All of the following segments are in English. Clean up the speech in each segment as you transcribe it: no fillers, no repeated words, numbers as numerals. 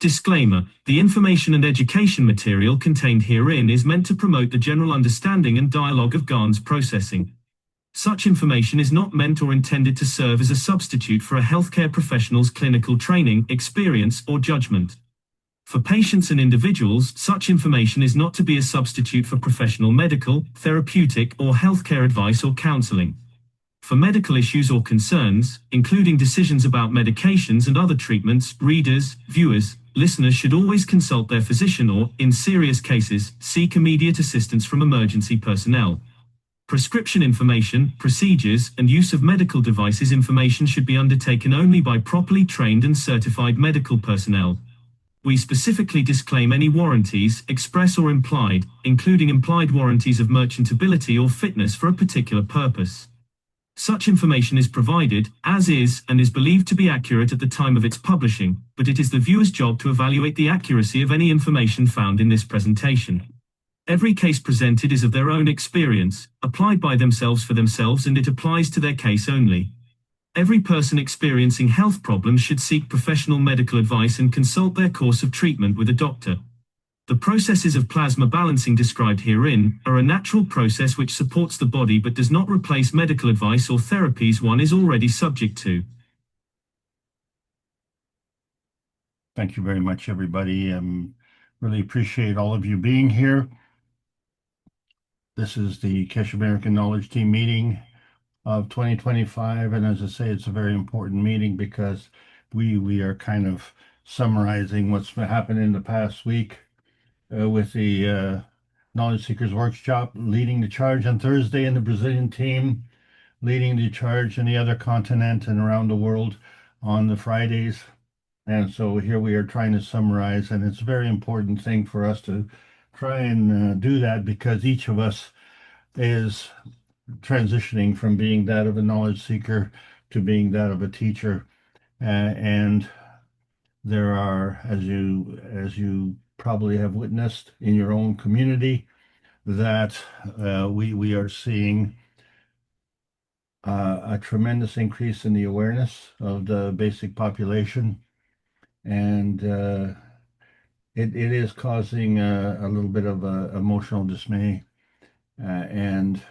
Disclaimer: the information and education material contained herein is meant to promote the general understanding and dialogue of Gans processing. Such information is not meant or intended to serve as a substitute for a healthcare professional's clinical training, experience, or judgment. For patients and individuals, such information is not to be a substitute for professional medical, therapeutic, or healthcare advice or counseling. For medical issues or concerns, including decisions about medications and other treatments, readers, viewers, listeners should always consult their physician or, in serious cases, seek immediate assistance from emergency personnel. Prescription information, procedures, and use of medical devices information should be undertaken only by properly trained and certified medical personnel. We specifically disclaim any warranties, express or implied, including implied warranties of merchantability or fitness for a particular purpose. Such information is provided, as is, and is believed to be accurate at the time of its publishing, but it is the viewer's job to evaluate the accuracy of any information found in this presentation. Every case presented is of their own experience, applied by themselves for themselves, and it applies to their case only. Every person experiencing health problems should seek professional medical advice and consult their course of treatment with a doctor. The processes of plasma balancing described herein are a natural process which supports the body but does not replace medical advice or therapies one is already subject to. Thank you very much, everybody. Really appreciate all of you being here. This is the Keshe American Knowledge Team meeting of 2025, and as I say, it's a very important meeting because we are kind of summarizing what's happened in the past week with the Knowledge Seekers Workshop, leading the charge on Thursday, and the Brazilian team leading the charge in the other continent and around the world on the Fridays. And so here we are trying to summarize, and it's a very important thing for us to try and do that, because each of us is transitioning from being that of a knowledge seeker to being that of a teacher. And there are, as you probably have witnessed in your own community, that we are seeing a tremendous increase in the awareness of the basic population, and it is causing a little bit of emotional dismay, and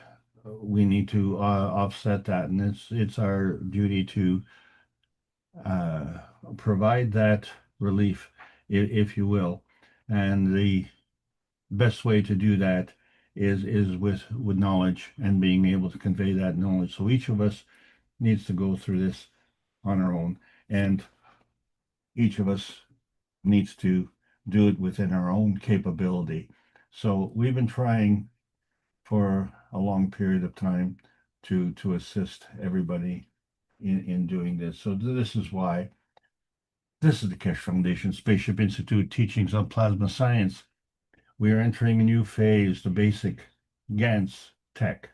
we need to offset that, and it's our duty to provide that relief, if you will. And the best way to do that is with knowledge and being able to convey that knowledge. So each of us needs to go through this on our own, and each of us needs to do it within our own capability. So we've been trying for a long period of time to assist everybody in doing this. So this is why this is the Keshe Foundation Spaceship Institute Teachings on Plasma Science. We are entering a new phase, the basic Gans tech.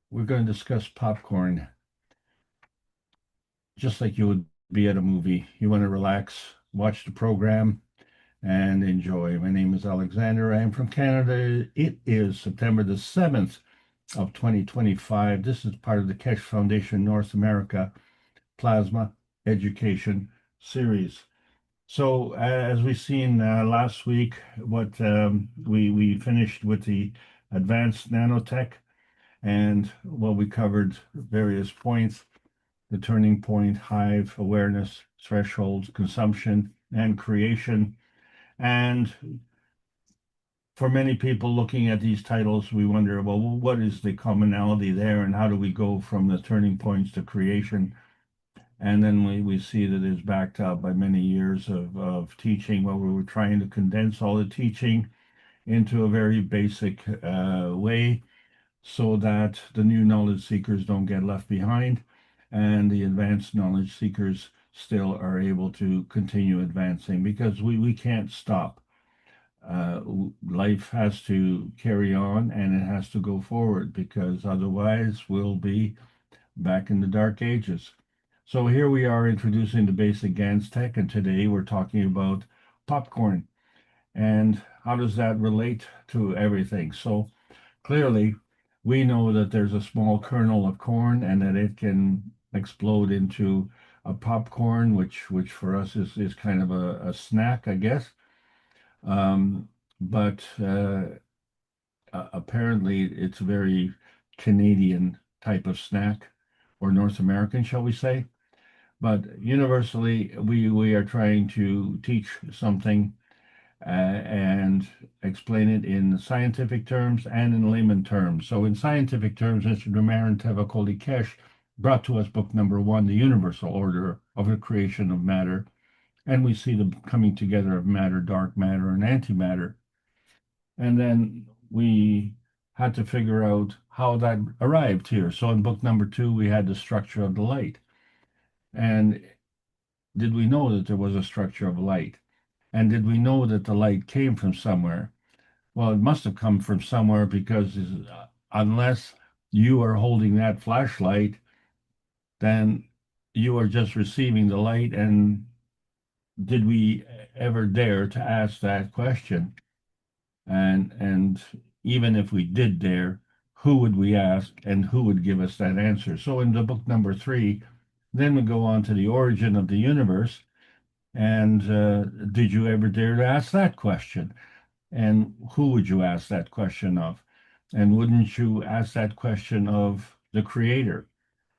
We're going to discuss popcorn, just like you would be at a movie. You want to relax, watch the program, and enjoy. My name is Alexander. I am from Canada. It is September the 7th of 2025. This is part of the Keshe Foundation North America Plasma Education Series. So as we've seen last week, what we finished with the advanced nanotech, and we covered various points: the turning point, hive, awareness, thresholds, consumption, and creation. And for many people looking at these titles, we wonder, well, what is the commonality there, and how do we go from the turning points to creation? And then we see that it's backed up by many years of teaching, where we were trying to condense all the teaching into a very basic way, so that the new knowledge seekers don't get left behind, and the advanced knowledge seekers still are able to continue advancing, because we can't stop. Life has to carry on, and it has to go forward, because otherwise we'll be back in the dark ages. So here we are introducing the basic Gans tech, and today we're talking about popcorn and how does that relate to everything. So clearly we know that there's a small kernel of corn and that it can explode into a popcorn, which for us is kind of a snack, I guess. But apparently it's a very Canadian type of snack, or North American, shall we say. But universally, we are trying to teach something and explain it in scientific terms and in layman terms. So in scientific terms, Mr. Dumarin Tevakoli brought to us book number one, The Universal Order of the Creation of Matter, and we see the coming together of matter, dark matter, and antimatter. And then we had to figure out how that arrived here. So in book number two, we had the structure of the light. And did we know that there was a structure of light? And did we know that the light came from somewhere? Well, it must have come from somewhere because unless you are holding that flashlight, then you are just receiving the light. And did we ever dare to ask that question? And even if we did dare, who would we ask and who would give us that answer? So in the book number three, then we go on to the origin of the universe. And did you ever dare to ask that question? And who would you ask that question of? And wouldn't you ask that question of the creator?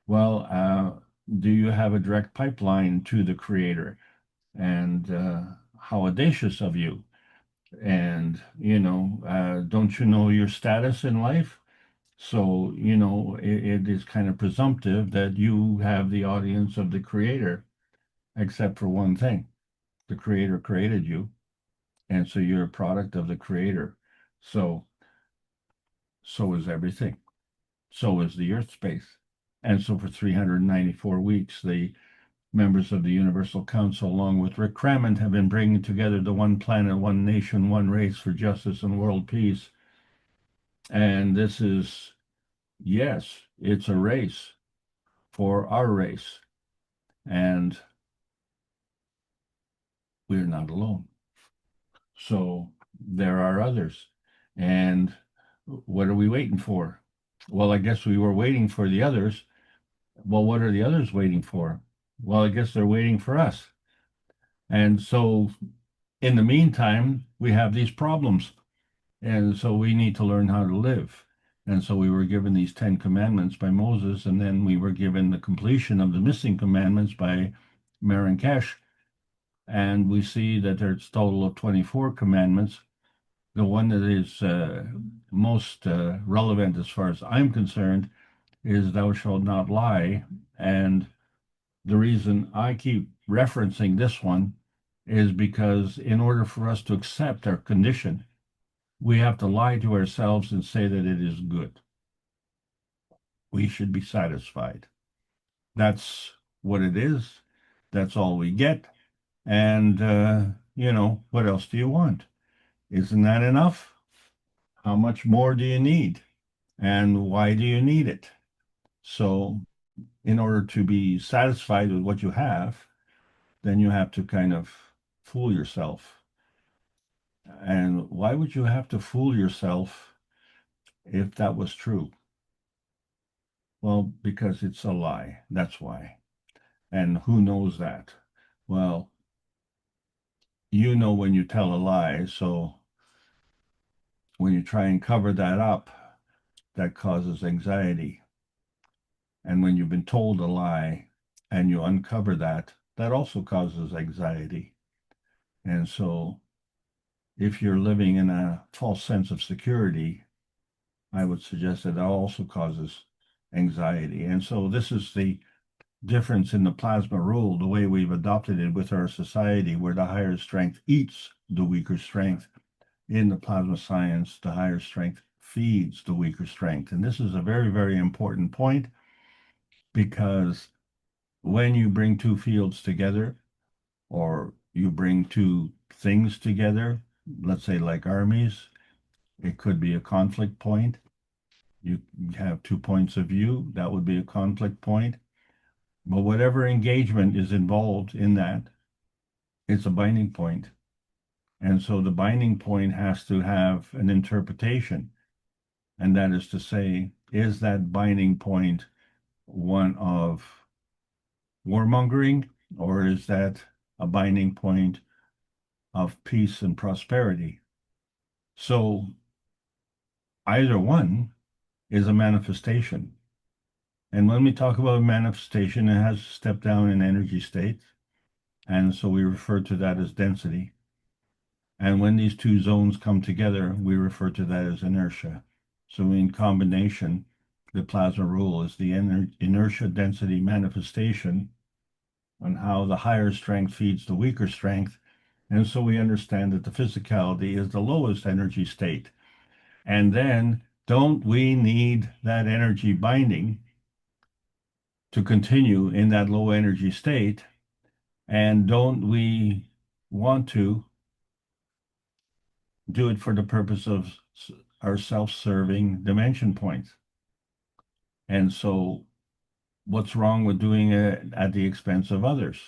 Well, do you have a direct pipeline to the creator? And how audacious of you. And, don't you know your status in life? So, it is kind of presumptive that you have the audience of the creator, except for one thing. The creator created you, and so you're a product of the creator. So is everything. So is the earth space. And so for 394 weeks, the members of the Universal Council, along with Rick Crammond, have been bringing together the one planet, one nation, one race for justice and world peace. And this is, yes, it's a race for our race. And we're not alone. So there are others. And what are we waiting for? Well, I guess we were waiting for the others. Well, what are the others waiting for? Well, I guess they're waiting for us. And so in the meantime, we have these problems. And so we need to learn how to live. And so we were given these 10 commandments by Moses, and then we were given the completion of the missing commandments by Marankesh. And we see that there's a total of 24 commandments. The one that is most relevant as far as I'm concerned is thou shalt not lie. And the reason I keep referencing this one is because in order for us to accept our condition, we have to lie to ourselves and say that it is good. We should be satisfied. That's what it is. That's all we get. And, what else do you want? Isn't that enough? How much more do you need? And why do you need it? So, in order to be satisfied with what you have, then you have to kind of fool yourself. And why would you have to fool yourself if that was true? Well, because it's a lie. That's why. And who knows that? Well, you know when you tell a lie. So when you try and cover that up, that causes anxiety. And when you've been told a lie and you uncover that, that also causes anxiety. And so if you're living in a false sense of security, I would suggest that also causes anxiety. And so this is the difference in the plasma rule, the way we've adopted it with our society, where the higher strength eats the weaker strength. In the plasma science, the higher strength feeds the weaker strength. And this is a very, very important point, because when you bring two fields together, or you bring two things together, let's say like armies, it could be a conflict point. You have 2 points of view, that would be a conflict point. But whatever engagement is involved in that, it's a binding point. And so the binding point has to have an interpretation. And that is to say, is that binding point one of warmongering, or is that a binding point of peace and prosperity? So either one is a manifestation. And when we talk about manifestation, it has to step down in energy state. And so we refer to that as density. And when these two zones come together, we refer to that as inertia. So in combination, the plasma rule is the inertia density manifestation on how the higher strength feeds the weaker strength. And so we understand that the physicality is the lowest energy state. And then don't we need that energy binding to continue in that low energy state? And don't we want to do it for the purpose of our self-serving dimension points? And so what's wrong with doing it at the expense of others?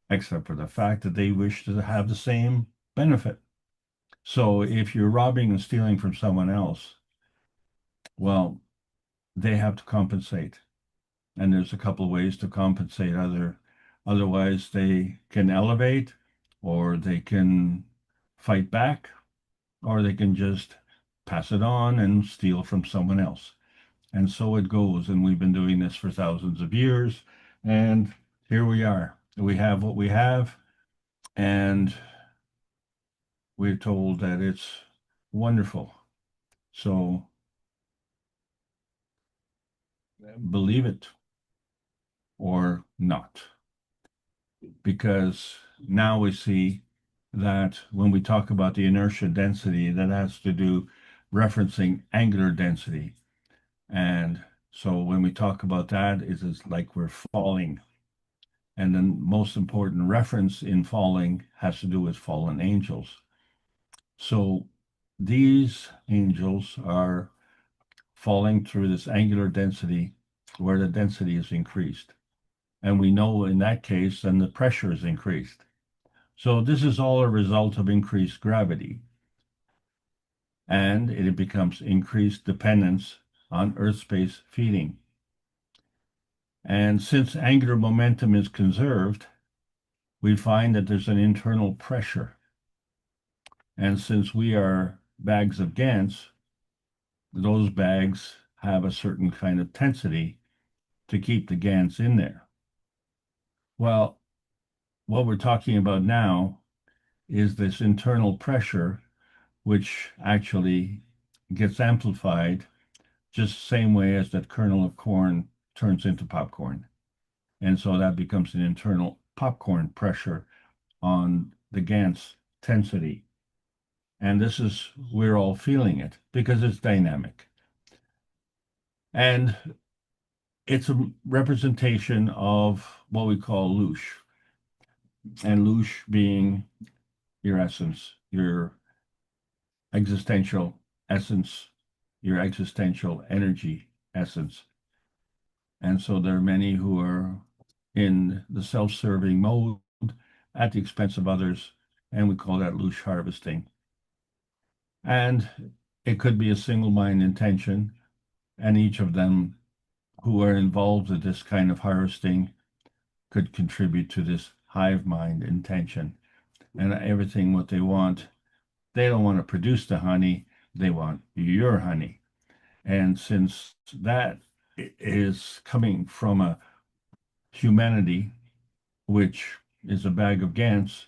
Except for the fact that they wish to have the same benefit. So if you're robbing and stealing from someone else, well, they have to compensate. And there's a couple of ways to compensate. Otherwise, they can elevate, or they can fight back, or they can just pass it on and steal from someone else. And so it goes. And we've been doing this for thousands of years. And here we are. We have what we have. And we're told that it's wonderful. So believe it or not. Because now we see that when we talk about the inertia density, that has to do referencing angular density. And so when we talk about that, it's like we're falling. And the most important reference in falling has to do with fallen angels. So these angels are falling through this angular density where the density is increased. And we know in that case, then the pressure is increased. So this is all a result of increased gravity. And it becomes increased dependence on Earth space feeding. And since angular momentum is conserved, we find that there's an internal pressure. And since we are bags of Gans, those bags have a certain kind of tensity to keep the Gans in there. Well, what we're talking about now is this internal pressure, which actually gets amplified just the same way as that kernel of corn turns into popcorn. And so that becomes an internal popcorn pressure on the Gans tensity. And this is, we're all feeling it because it's dynamic. And it's a representation of what we call loosh. And loosh being your essence, your existential essence, your existential energy essence. And so there are many who are in the self-serving mode at the expense of others, and we call that loosh harvesting. And it could be a single mind intention, and each of them who are involved in this kind of harvesting could contribute to this hive mind intention. And everything what they want, they don't want to produce the honey, they want your honey. And since that is coming from a humanity, which is a bag of Gans,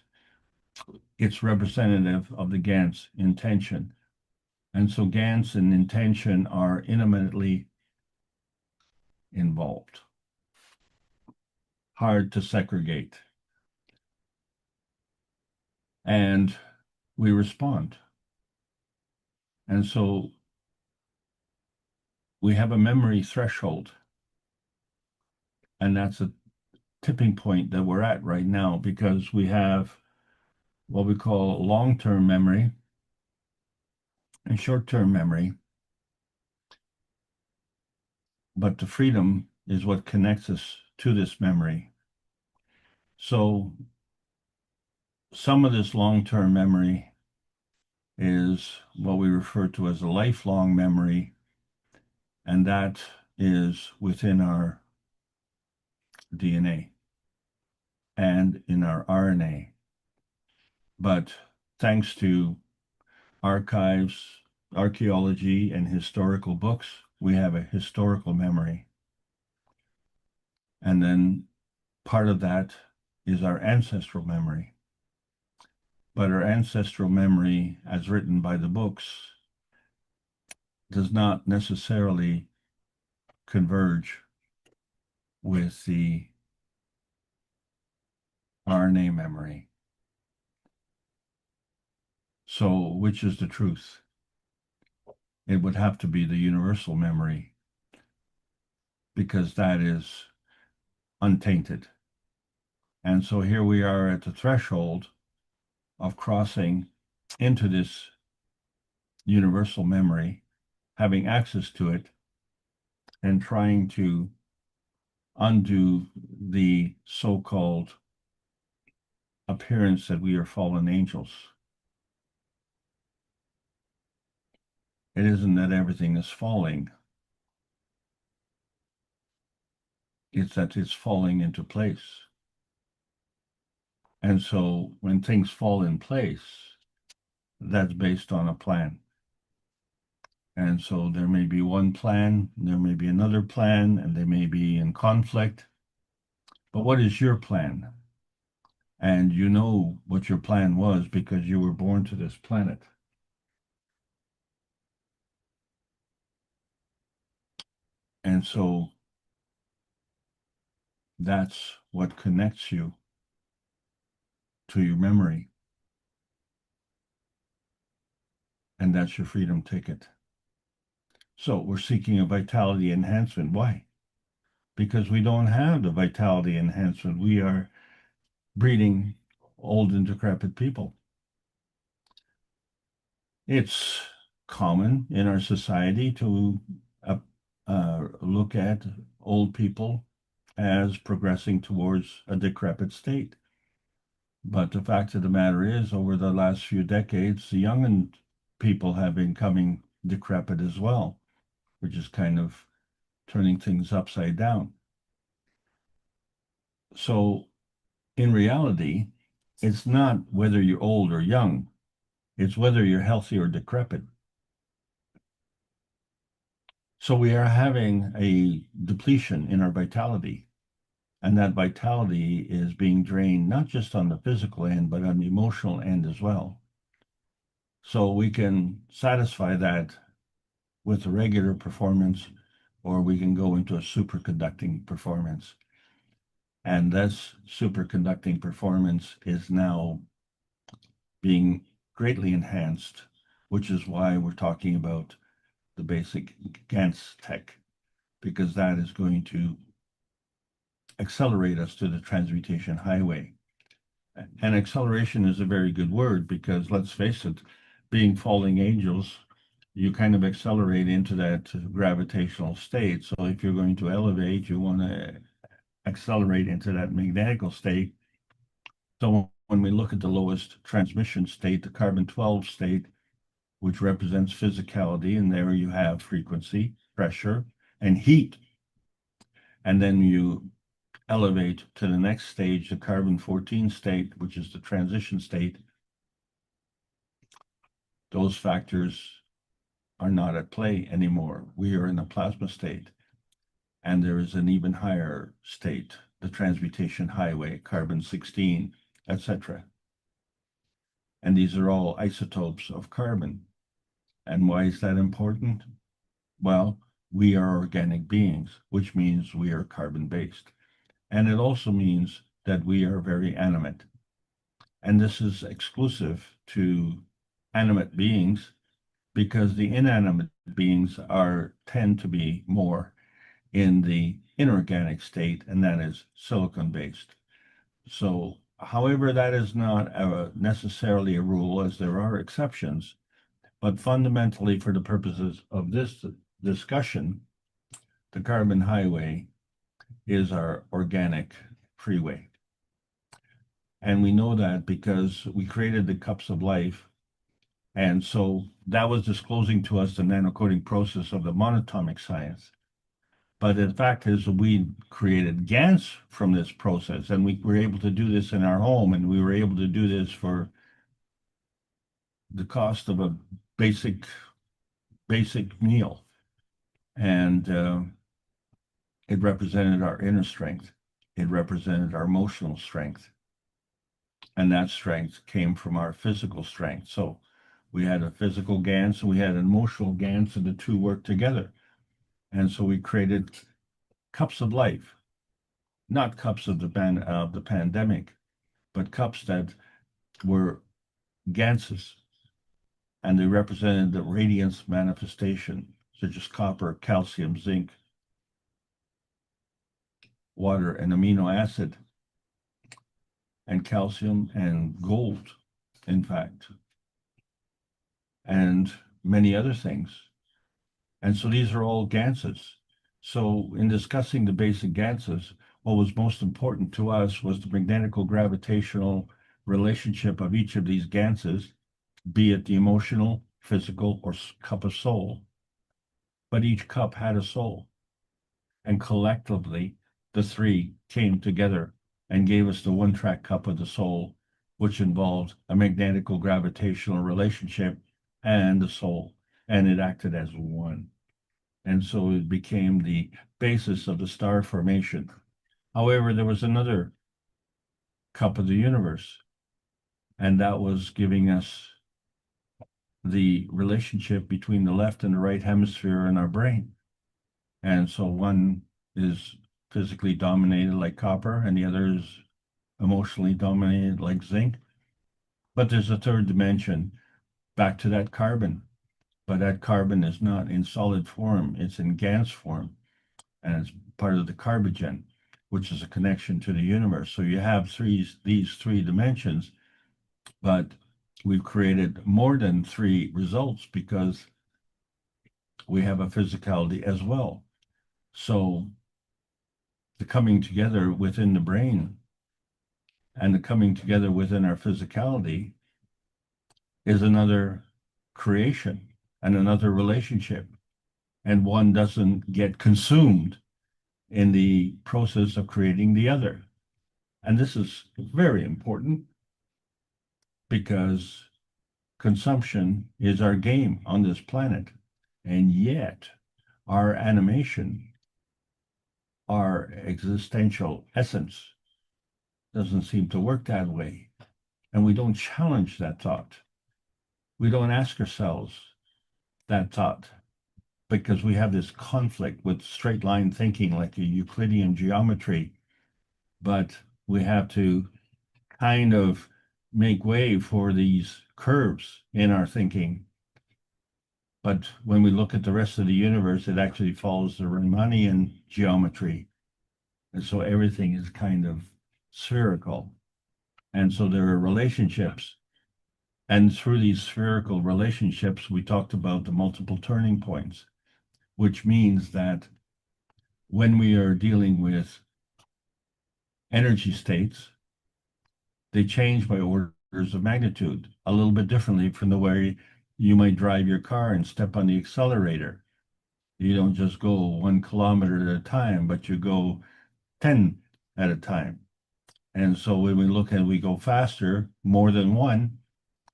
it's representative of the Gans intention. And so Gans and intention are intimately involved. Hard to segregate. And we respond. And so we have a memory threshold. And that's a tipping point that we're at right now because we have what we call long-term memory and short-term memory. But the freedom is what connects us to this memory. So some of this long-term memory is what we refer to as a lifelong memory, and that is within our DNA and in our RNA. But thanks to archives, archaeology, and historical books, we have a historical memory. And then part of that is our ancestral memory. But our ancestral memory, as written by the books, does not necessarily converge with the RNA memory. So, which is the truth? It would have to be the universal memory, because that is untainted. And so here we are at the threshold of crossing into this universal memory, having access to it, and trying to undo the so-called appearance that we are fallen angels. It isn't that everything is falling. It's that it's falling into place. And so when things fall in place, that's based on a plan. And so there may be one plan, there may be another plan, and they may be in conflict. But what is your plan? And you know what your plan was because you were born to this planet. And so that's what connects you to your memory. And that's your freedom ticket. So we're seeking a vitality enhancement. Why? Because we don't have the vitality enhancement. We are breeding old and decrepit people. It's common in our society to look at old people as progressing towards a decrepit state. But the fact of the matter is, over the last few decades, the young people have been becoming decrepit as well, which is kind of turning things upside down. So in reality, it's not whether you're old or young, it's whether you're healthy or decrepit. So we are having a depletion in our vitality. And that vitality is being drained not just on the physical end, but on the emotional end as well. So we can satisfy that with a regular performance, or we can go into a superconducting performance. And this superconducting performance is now being greatly enhanced, which is why we're talking about the basic Gans tech, because that is going to accelerate us to the transmutation highway. And acceleration is a very good word because let's face it, being falling angels, you kind of accelerate into that gravitational state. So if you're going to elevate, you want to accelerate into that magnetical state. So when we look at the lowest transmission state, the carbon 12 state, which represents physicality, and there you have frequency, pressure, and heat. And then you elevate to the next stage, the carbon 14 state, which is the transition state. Those factors are not at play anymore. We are in a plasma state. And there is an even higher state, the transmutation highway, carbon 16, etc. And these are all isotopes of carbon. And why is that important? Well, we are organic beings, which means we are carbon-based. And it also means that we are very animate. And this is exclusive to animate beings because the inanimate beings tend to be more in the inorganic state, and that is silicon-based. So, however, that is not necessarily a rule, as there are exceptions, but fundamentally, for the purposes of this discussion, the carbon highway is our organic freeway. And we know that because we created the cups of life. And so that was disclosing to us the nanocoating process of the monatomic science. But the fact is, we created Gans from this process, and we were able to do this in our home, and we were able to do this for the cost of a basic meal. And it represented our inner strength. It represented our emotional strength. And that strength came from our physical strength. So we had a physical Gans and we had an emotional Gans, and the two worked together. And so we created cups of life, not cups of the pandemic, but cups that were Ganses, and they represented the radiance manifestation, such as copper, calcium, zinc, water, and amino acid, and calcium and gold, in fact, and many other things. And so these are all Ganses. So in discussing the basic Ganses, what was most important to us was the magnetical gravitational relationship of each of these Ganses, be it the emotional, physical, or cup of soul. But each cup had a soul. And collectively, the three came together and gave us the one-track cup of the soul, which involved a magnetical gravitational relationship and the soul, and it acted as one. And so it became the basis of the star formation. However, there was another cup of the universe, and that was giving us the relationship between the left and the right hemisphere in our brain. And so one is physically dominated like copper, and the other is emotionally dominated like zinc. But there's a third dimension back to that carbon. But that carbon is not in solid form, it's in Gans form, and it's part of the carbogen, which is a connection to the universe. So you have these three dimensions, but we've created more than three results because we have a physicality as well. So the coming together within the brain and the coming together within our physicality is another creation and another relationship. And one doesn't get consumed in the process of creating the other. And this is very important because consumption is our game on this planet. And yet, our animation, our existential essence, doesn't seem to work that way. And we don't challenge that thought. We don't ask ourselves that thought because we have this conflict with straight line thinking like a Euclidean geometry. But we have to kind of make way for these curves in our thinking. But when we look at the rest of the universe, it actually follows the Riemannian geometry. And so everything is kind of spherical. And so there are relationships. And through these spherical relationships, we talked about the multiple turning points, which means that when we are dealing with energy states, they change by orders of magnitude, a little bit differently from the way you might drive your car and step on the accelerator. You don't just go 1 kilometer at a time, but you go 10 at a time. And so when we go faster, more than one,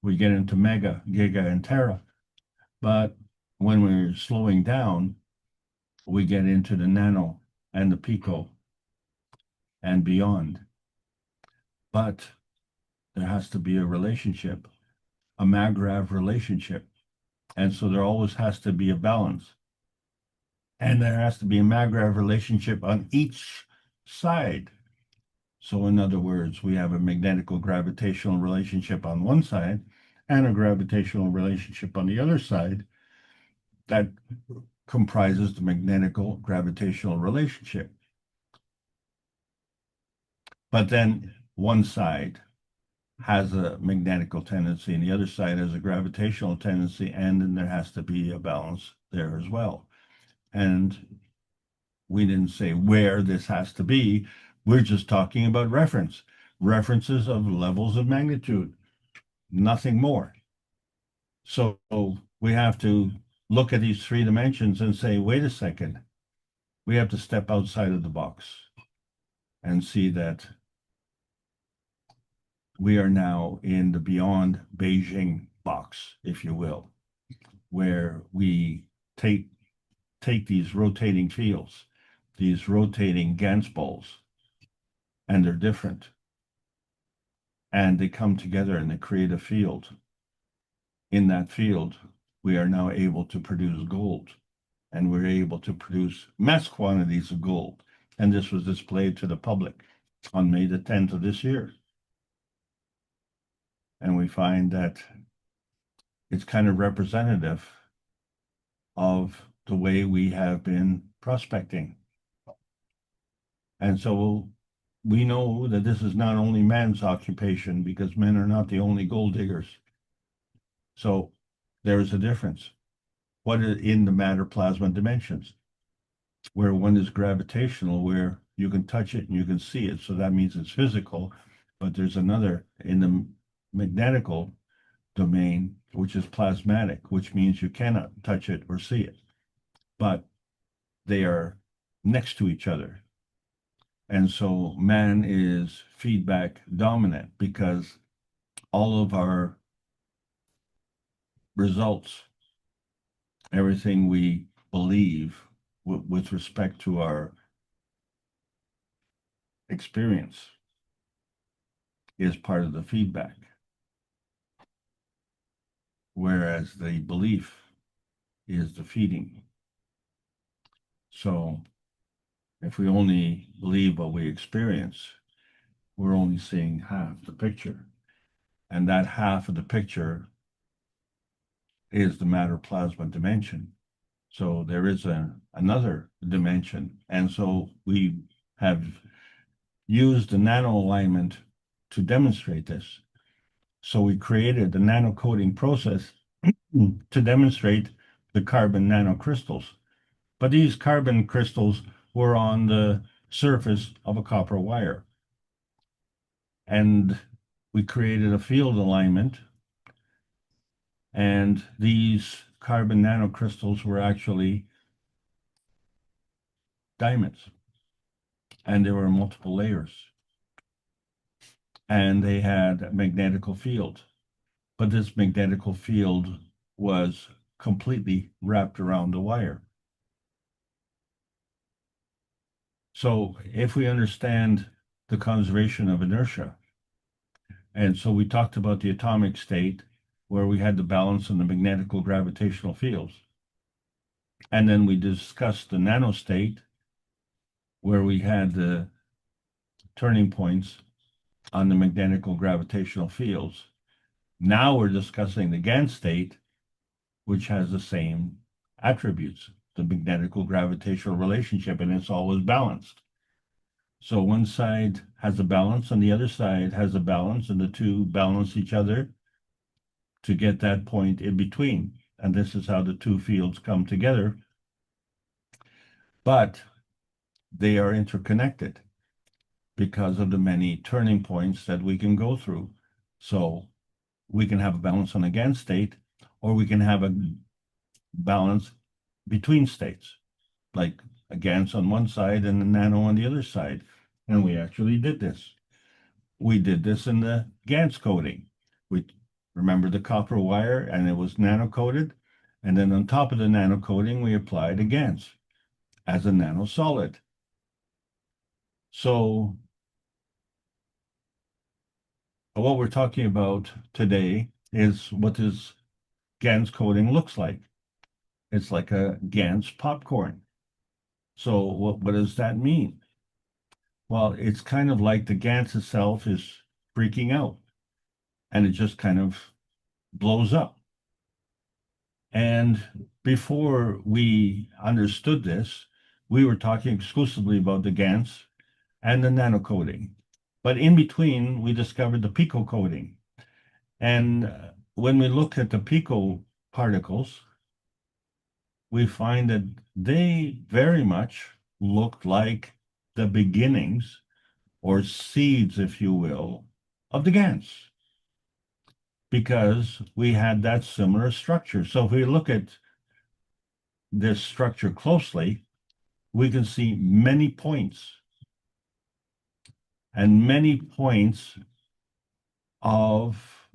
we get into mega, giga, and tera. But when we're slowing down, we get into the nano and the pico and beyond. But there has to be a relationship, a Magrav relationship. And so there always has to be a balance. And there has to be a Magrav relationship on each side. So in other words, we have a magnetical gravitational relationship on one side and a gravitational relationship on the other side that comprises the magnetical gravitational relationship. But then one side has a magnetical tendency and the other side has a gravitational tendency, and then there has to be a balance there as well. And we didn't say where this has to be. We're just talking about references of levels of magnitude, nothing more. So we have to look at these three dimensions and say, wait a second, we have to step outside of the box and see that we are now in the beyond Beijing box, if you will, where we take these rotating fields, these rotating Gans balls, and they're different. And they come together and they create a field. In that field, we are now able to produce gold, and we're able to produce mass quantities of gold. And this was displayed to the public on May the 10th of this year. And we find that it's kind of representative of the way we have been prospecting. And so we know that this is not only man's occupation, because men are not the only gold diggers. So there is a difference. What is in the matter plasma dimensions, where one is gravitational, where you can touch it and you can see it. So that means it's physical, but there's another in the magnetical domain, which is plasmatic, which means you cannot touch it or see it, but they are next to each other. And so man is feedback dominant, because all of our results, everything we believe with respect to our experience, is part of the feedback, whereas the belief is the feeding. So if we only believe what we experience, we're only seeing half the picture. And that half of the picture is the matter plasma dimension. So there is another dimension. And so we have used the nano alignment to demonstrate this. So we created the nano coating process to demonstrate the carbon nanocrystals. But these carbon crystals were on the surface of a copper wire. And we created a field alignment, and these carbon nanocrystals were actually diamonds, and there were multiple layers, and they had a magnetical field, but this magnetical field was completely wrapped around the wire. So if we understand the conservation of inertia, and so we talked about the atomic state, where we had the balance in the magnetical gravitational fields. And then we discussed the nanostate, where we had the turning points on the magnetical gravitational fields. Now we're discussing the Gans state, which has the same attributes, the magnetical gravitational relationship, and it's always balanced. So one side has a balance and the other side has a balance, and the two balance each other to get that point in between. And this is how the two fields come together. But they are interconnected because of the many turning points that we can go through. So we can have a balance on a Gans state, or we can have a balance between states, like a Gans on one side and a nano on the other side. And we actually did this. We did this in the Gans coating. We remember the copper wire, and it was nano coated. And then on top of the nano coating, we applied a Gans as a nano solid. So what we're talking about today is what this Gans coating looks like. It's like a Gans popcorn. So what does that mean? Well, it's kind of like the Gans itself is freaking out, and it just kind of blows up. And before we understood this, we were talking exclusively about the Gans and the nano coating. But in between, we discovered the pico coating. And when we look at the pico particles, we find that they very much looked like the beginnings, or seeds, if you will, of the Gans, because we had that similar structure. So if we look at this structure closely, we can see many points and many points of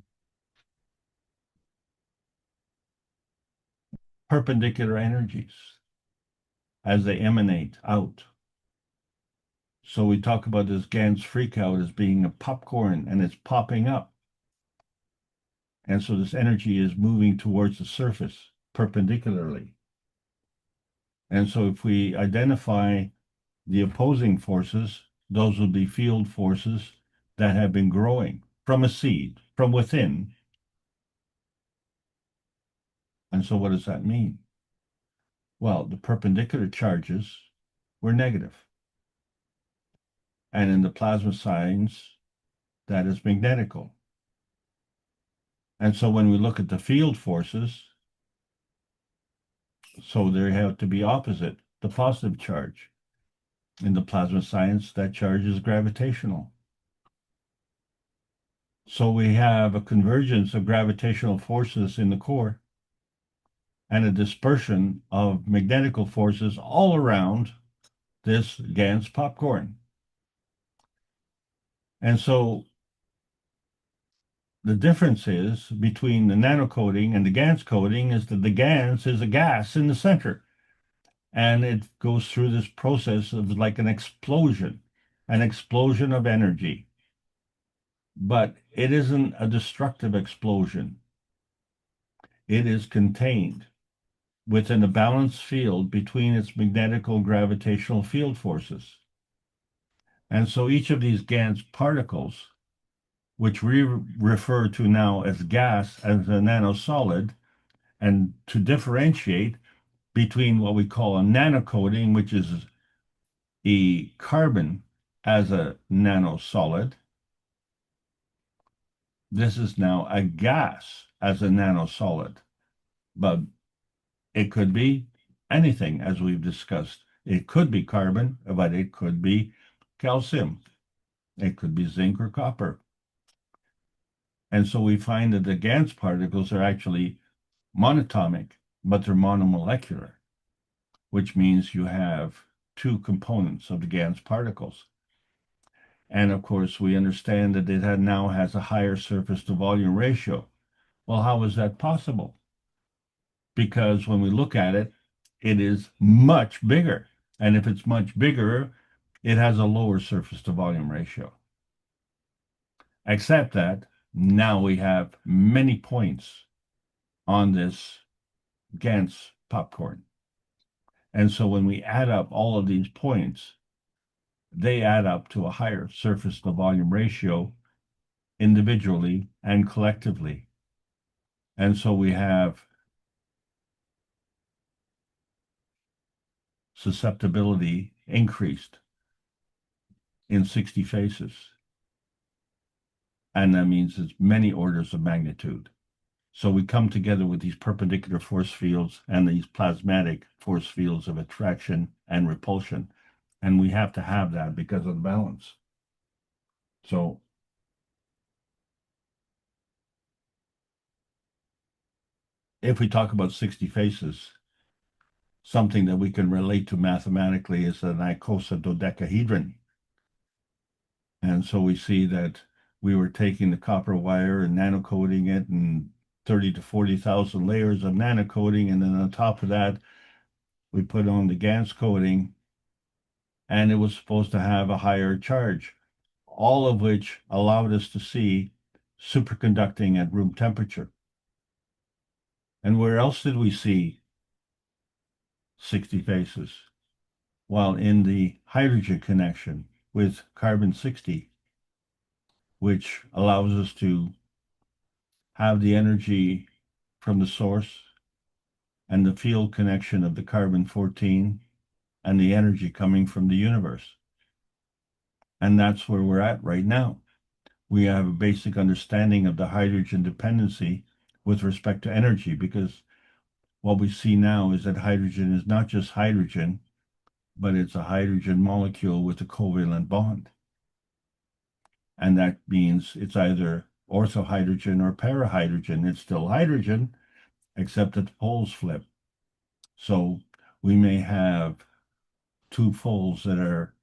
perpendicular energies as they emanate out. So we talk about this Gans freakout as being a popcorn, and it's popping up. And so this energy is moving towards the surface perpendicularly. And so if we identify the opposing forces, those would be field forces that have been growing from a seed, from within. And so what does that mean? Well, the perpendicular charges were negative. And in the plasma science, that is magnetical. And so when we look at the field forces, so they have to be opposite, the positive charge. In the plasma science, that charge is gravitational. So we have a convergence of gravitational forces in the core and a dispersion of magnetical forces all around this Gans popcorn. And so the difference is between the nanocoating and the Gans coating is that the Gans is a gas in the center. And it goes through this process of like an explosion of energy. But it isn't a destructive explosion. It is contained within a balanced field between its magnetical gravitational field forces. And so each of these Gans particles, which we refer to now as gas as a nanosolid, and to differentiate between what we call a nanocoating, which is a carbon as a nanosolid. This is now a gas as a nanosolid, but it could be anything, as we've discussed. It could be carbon, but it could be calcium. It could be zinc or copper. And so we find that the Gans particles are actually monatomic, but they're monomolecular, which means you have two components of the Gans particles. And of course, we understand that it now has a higher surface to volume ratio. Well, how is that possible? Because when we look at it, it is much bigger. And if it's much bigger, it has a lower surface to volume ratio. Except that now we have many points on this Gans popcorn. And so when we add up all of these points, they add up to a higher surface to volume ratio individually and collectively. And so we have susceptibility increased in 60 faces. And that means it's many orders of magnitude. So we come together with these perpendicular force fields and these plasmatic force fields of attraction and repulsion. And we have to have that because of the balance. So if we talk about 60 faces, something that we can relate to mathematically is an icosahedron. And so we see that we were taking the copper wire and nanocoating it and 30 to 40,000 layers of nanocoating. And then on top of that, we put on the Gans coating, and it was supposed to have a higher charge, all of which allowed us to see superconducting at room temperature. And where else did we see 60 faces? Well, in the hydrogen connection with carbon-60, which allows us to have the energy from the source and the field connection of the carbon-14 and the energy coming from the universe. And that's where we're at right now. We have a basic understanding of the hydrogen dependency with respect to energy, because what we see now is that hydrogen is not just hydrogen, but it's a hydrogen molecule with a covalent bond. And that means it's either orthohydrogen or parahydrogen. It's still hydrogen, except that the poles flip. So we may have two poles that are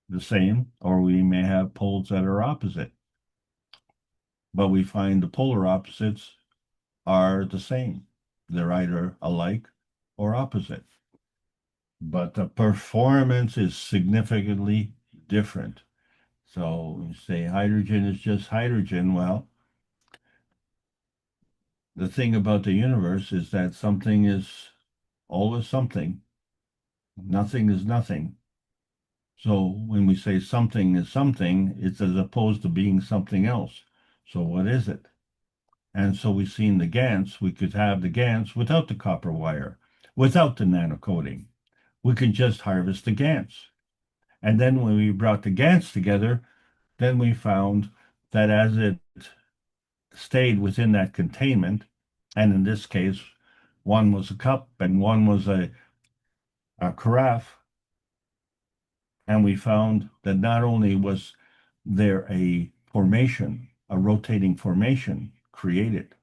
the same, or we may have poles that are opposite. But we find the polar opposites are the same. They're either alike or opposite. But the performance is significantly different. So you say hydrogen is just hydrogen. Well, the thing about the universe is that something is always something. Nothing is nothing. So when we say something is something, it's as opposed to being something else. So what is it? And so we've seen the Gans. We could have the Gans without the copper wire, without the nanocoating. We could just harvest the Gans. And then when we brought the Gans together, then we found that as it stayed within that containment, and in this case, one was a cup and one was a carafe, and we found that not only was there a formation, a rotating formation created,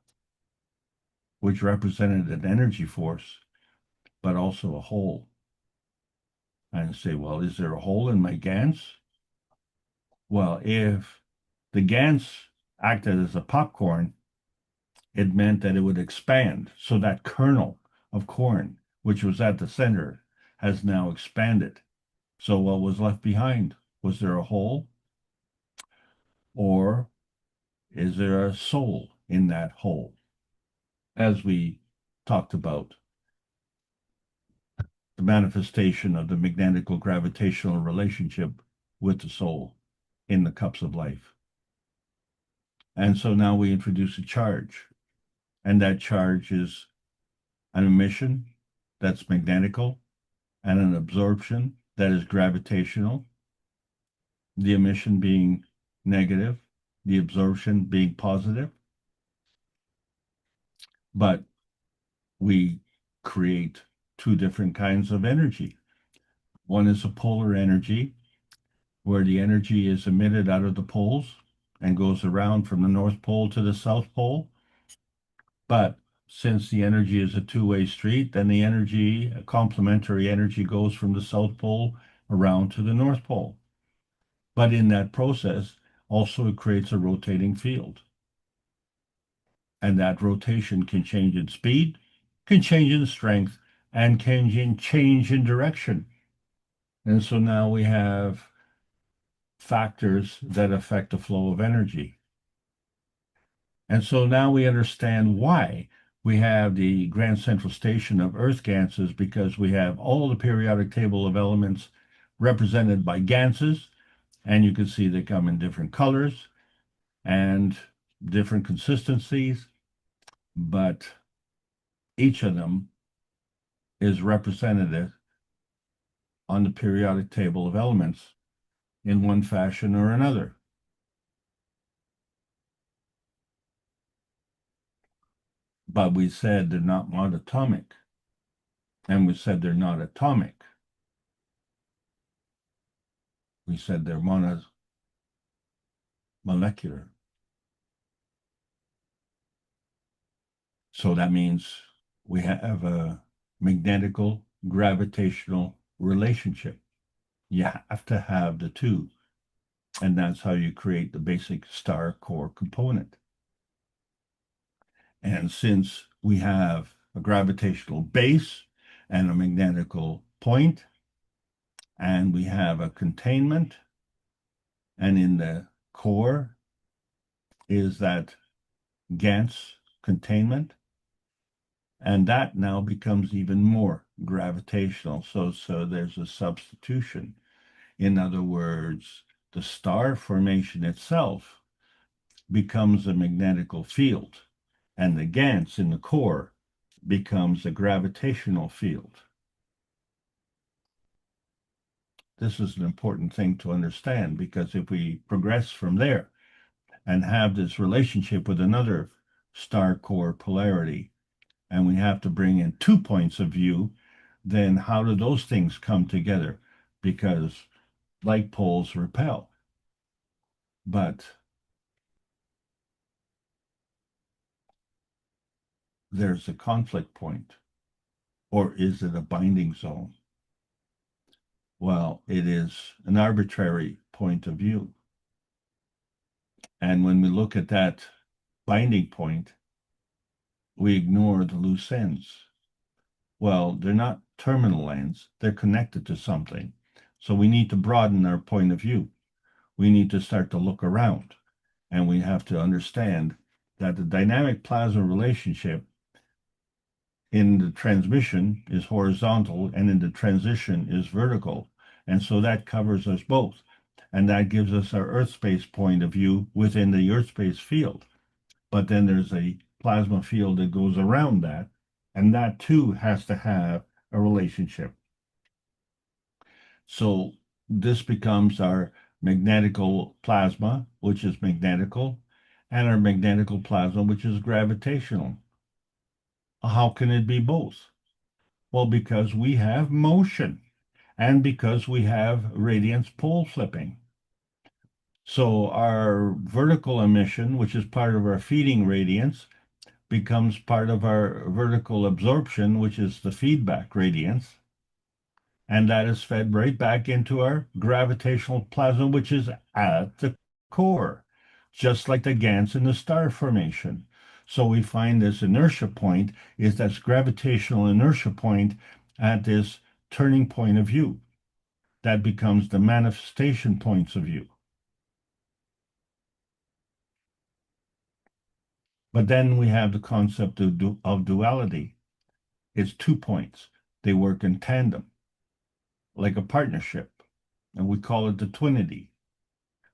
which represented an energy force, but also a hole. And say, well, is there a hole in my Gans? Well, if the Gans acted as a popcorn, it meant that it would expand. So that kernel of corn, which was at the center, has now expanded. So what was left behind? Was there a hole? Or is there a soul in that hole? As we talked about, the manifestation of the magnetical gravitational relationship with the soul in the cups of life. And so now we introduce a charge, and that charge is an emission that's magnetical and an absorption that is gravitational, the emission being negative, the absorption being positive. But we create two different kinds of energy. One is a polar energy, where the energy is emitted out of the poles and goes around from the North Pole to the South Pole. But since the energy is a two-way street, then the energy, a complementary energy, goes from the South Pole around to the North Pole. But in that process, also it creates a rotating field. And that rotation can change in speed, can change in strength, and can change in direction. And so now we have factors that affect the flow of energy. And so now we understand why we have the Grand Central Station of Earth Ganses, because we have all the periodic table of elements represented by Ganses, and you can see they come in different colors and different consistencies, but each of them is representative on the periodic table of elements in one fashion or another. But we said they're not monatomic, and we said they're not atomic. We said they're monomolecular. So that means we have a magnetical gravitational relationship. You have to have the two, and that's how you create the basic star core component. And since we have a gravitational base and a magnetical point, and we have a containment, and in the core is that Gans containment, and that now becomes even more gravitational. So there's a substitution. In other words, the star formation itself becomes a magnetical field, and the Gans in the core becomes a gravitational field. This is an important thing to understand, because if we progress from there and have this relationship with another star core polarity, and we have to bring in 2 points of view, then how do those things come together? Because like poles repel. But there's a conflict point, or is it a binding zone? Well, it is an arbitrary point of view. And when we look at that binding point, we ignore the loose ends. Well, they're not terminal ends, they're connected to something. So we need to broaden our point of view. We need to start to look around, and we have to understand that the dynamic plasma relationship in the transmission is horizontal and in the transition is vertical. And so that covers us both. And that gives us our Earth space point of view within the Earth space field. But then there's a plasma field that goes around that, and that too has to have a relationship. So this becomes our magnetical plasma, which is magnetical, and our magnetical plasma, which is gravitational. How can it be both? Well, because we have motion and because we have radiance pole flipping. So our vertical emission, which is part of our feeding radiance, becomes part of our vertical absorption, which is the feedback radiance. And that is fed right back into our gravitational plasma, which is at the core, just like the Gans in the star formation. So we find this inertia point is that gravitational inertia point at this turning point of view. That becomes the manifestation points of view. But then we have the concept of duality. It's 2 points. They work in tandem, like a partnership, and we call it the twinity.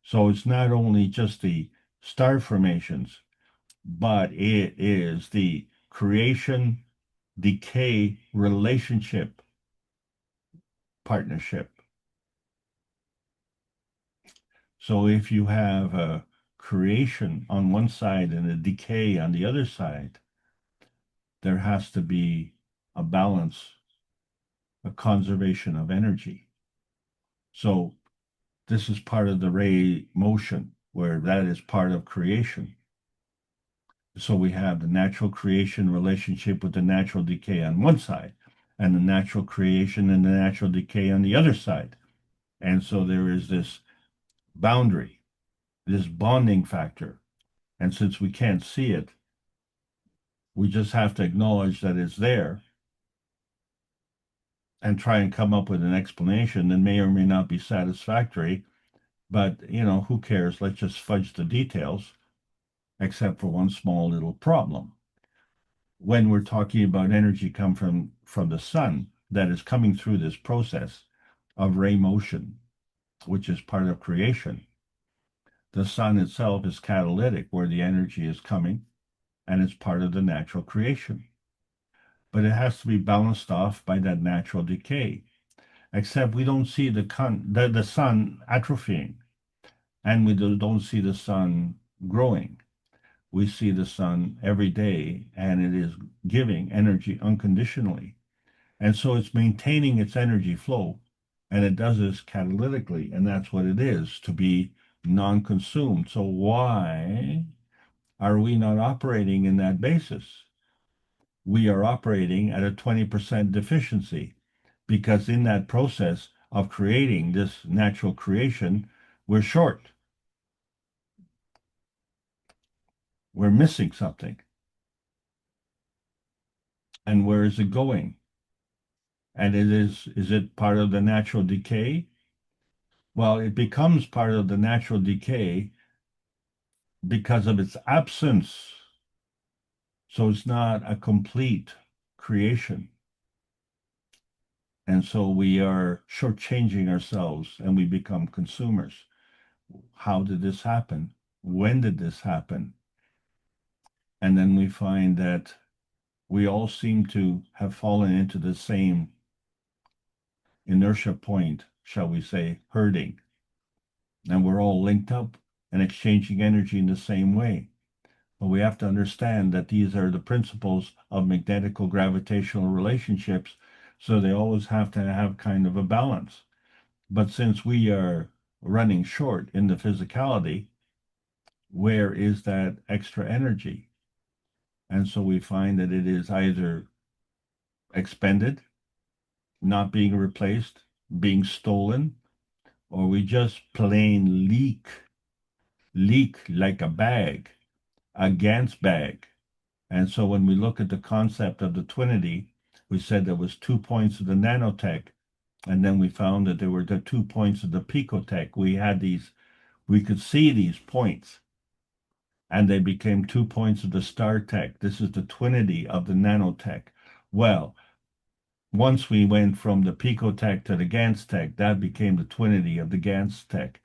So it's not only just the star formations, but it is the creation decay relationship partnership. So if you have a creation on one side and a decay on the other side, there has to be a balance, a conservation of energy. So this is part of the ray motion, where that is part of creation. So we have the natural creation relationship with the natural decay on one side, and the natural creation and the natural decay on the other side. And so there is this boundary, this bonding factor. And since we can't see it, we just have to acknowledge that it's there and try and come up with an explanation that may or may not be satisfactory. But, who cares? Let's just fudge the details, except for one small little problem. When we're talking about energy come from the sun that is coming through this process of ray motion, which is part of creation, the sun itself is catalytic where the energy is coming, and it's part of the natural creation. But it has to be balanced off by that natural decay. Except we don't see the sun atrophying, and we don't see the sun growing. We see the sun every day, and it is giving energy unconditionally. And so it's maintaining its energy flow, and it does this catalytically, and that's what it is, to be non-consumed. So why are we not operating in that basis? We are operating at a 20% deficiency because in that process of creating this natural creation, we're short. We're missing something. And where is it going? And is it part of the natural decay? Well, it becomes part of the natural decay because of its absence. So it's not a complete creation. And so we are shortchanging ourselves and we become consumers. How did this happen? When did this happen? And then we find that we all seem to have fallen into the same inertia point, shall we say, herding. And we're all linked up and exchanging energy in the same way. But we have to understand that these are the principles of magnetical gravitational relationships, so they always have to have kind of a balance. But since we are running short in the physicality, where is that extra energy? And so we find that it is either expended, not being replaced, being stolen, or we just plain leak like a Gans bag. And so when we look at the concept of the twinity, we said there was 2 points of the nanotech, and then we found that there were the 2 points of the picotech. We could see these points, and they became 2 points of the star tech. This is the twinity of the nanotech. Well, once we went from the picotech to the Gans tech, that became the twinity of the Gans tech.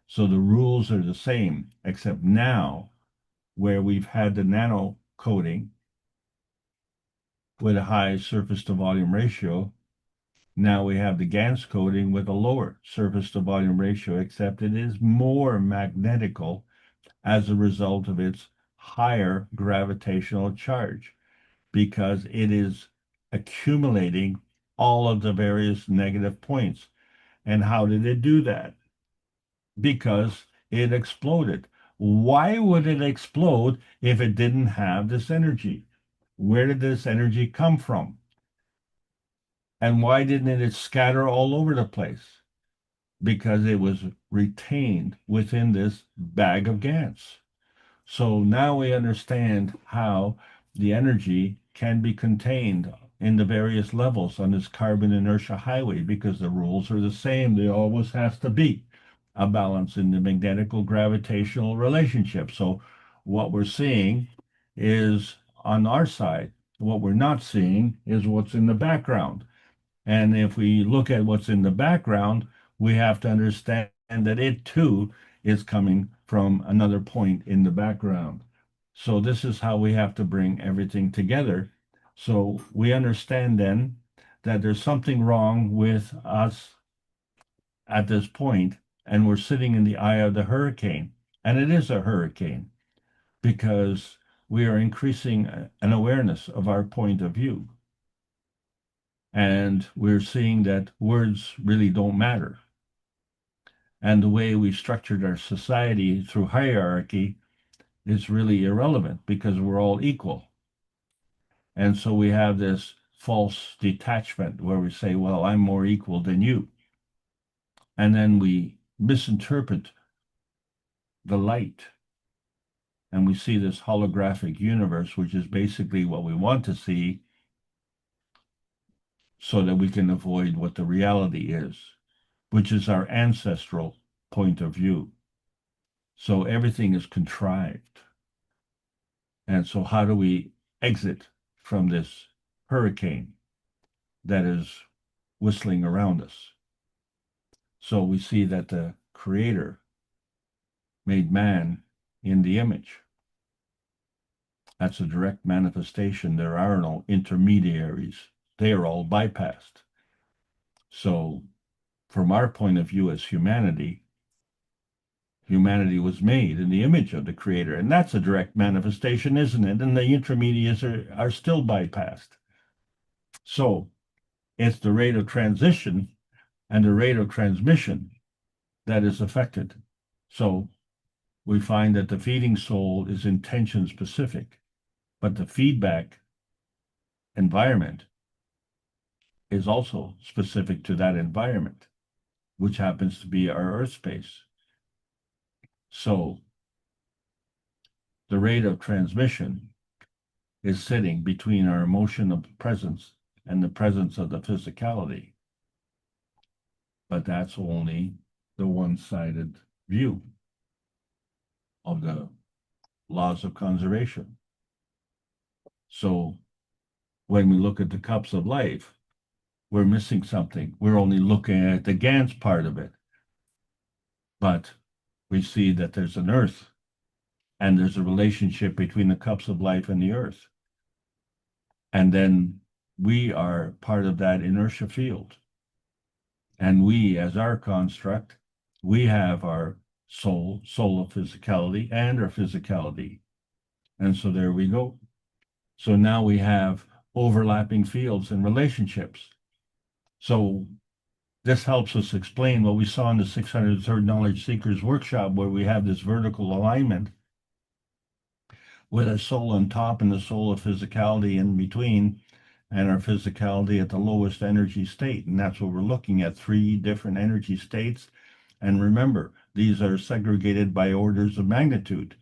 So the rules are the same, except now where we've had the nano coating with a high surface to volume ratio, now we have the Gans coating with a lower surface to volume ratio, except it is more magnetical as a result of its higher gravitational charge, because it is accumulating all of the various negative points. And how did it do that? Because it exploded. Why would it explode if it didn't have this energy? Where did this energy come from? And why didn't it scatter all over the place? Because it was retained within this bag of Gans. So now we understand how the energy can be contained in the various levels on this carbon inertia highway, because the rules are the same. There always has to be a balance in the magnetical gravitational relationship. So what we're seeing is on our side. What we're not seeing is what's in the background. And if we look at what's in the background, we have to understand that it too is coming from another point in the background. So this is how we have to bring everything together. So we understand then that there's something wrong with us at this point, and we're sitting in the eye of the hurricane. And it is a hurricane because we are increasing an awareness of our point of view. And we're seeing that words really don't matter. And the way we structured our society through hierarchy is really irrelevant because we're all equal. And so we have this false detachment where we say, well, I'm more equal than you. And then we misinterpret the light. And we see this holographic universe, which is basically what we want to see so that we can avoid what the reality is, which is our ancestral point of view. So everything is contrived. And so how do we exit from this hurricane that is whistling around us? So we see that the Creator made man in the image. That's a direct manifestation. There are no intermediaries. They are all bypassed. So from our point of view as humanity, humanity was made in the image of the Creator. And that's a direct manifestation, isn't it? And the intermediaries are still bypassed. So it's the rate of transition and the rate of transmission that is affected. So we find that the feeding soul is intention specific, but the feedback environment is also specific to that environment, which happens to be our Earth space. So the rate of transmission is sitting between our emotion of presence and the presence of the physicality. But that's only the one-sided view of the laws of conservation. So when we look at the cups of life, we're missing something. We're only looking at the Gans part of it. But we see that there's an earth and there's a relationship between the cups of life and the earth. And then we are part of that inertia field. And we, as our construct, we have our soul of physicality, and our physicality. And so there we go. So now we have overlapping fields and relationships. So this helps us explain what we saw in the 603rd Knowledge Seekers Workshop, where we have this vertical alignment with a soul on top and the soul of physicality in between. and our physicality at the lowest energy state. And that's what we're looking at, three different energy states. And remember, these are segregated by orders of magnitude.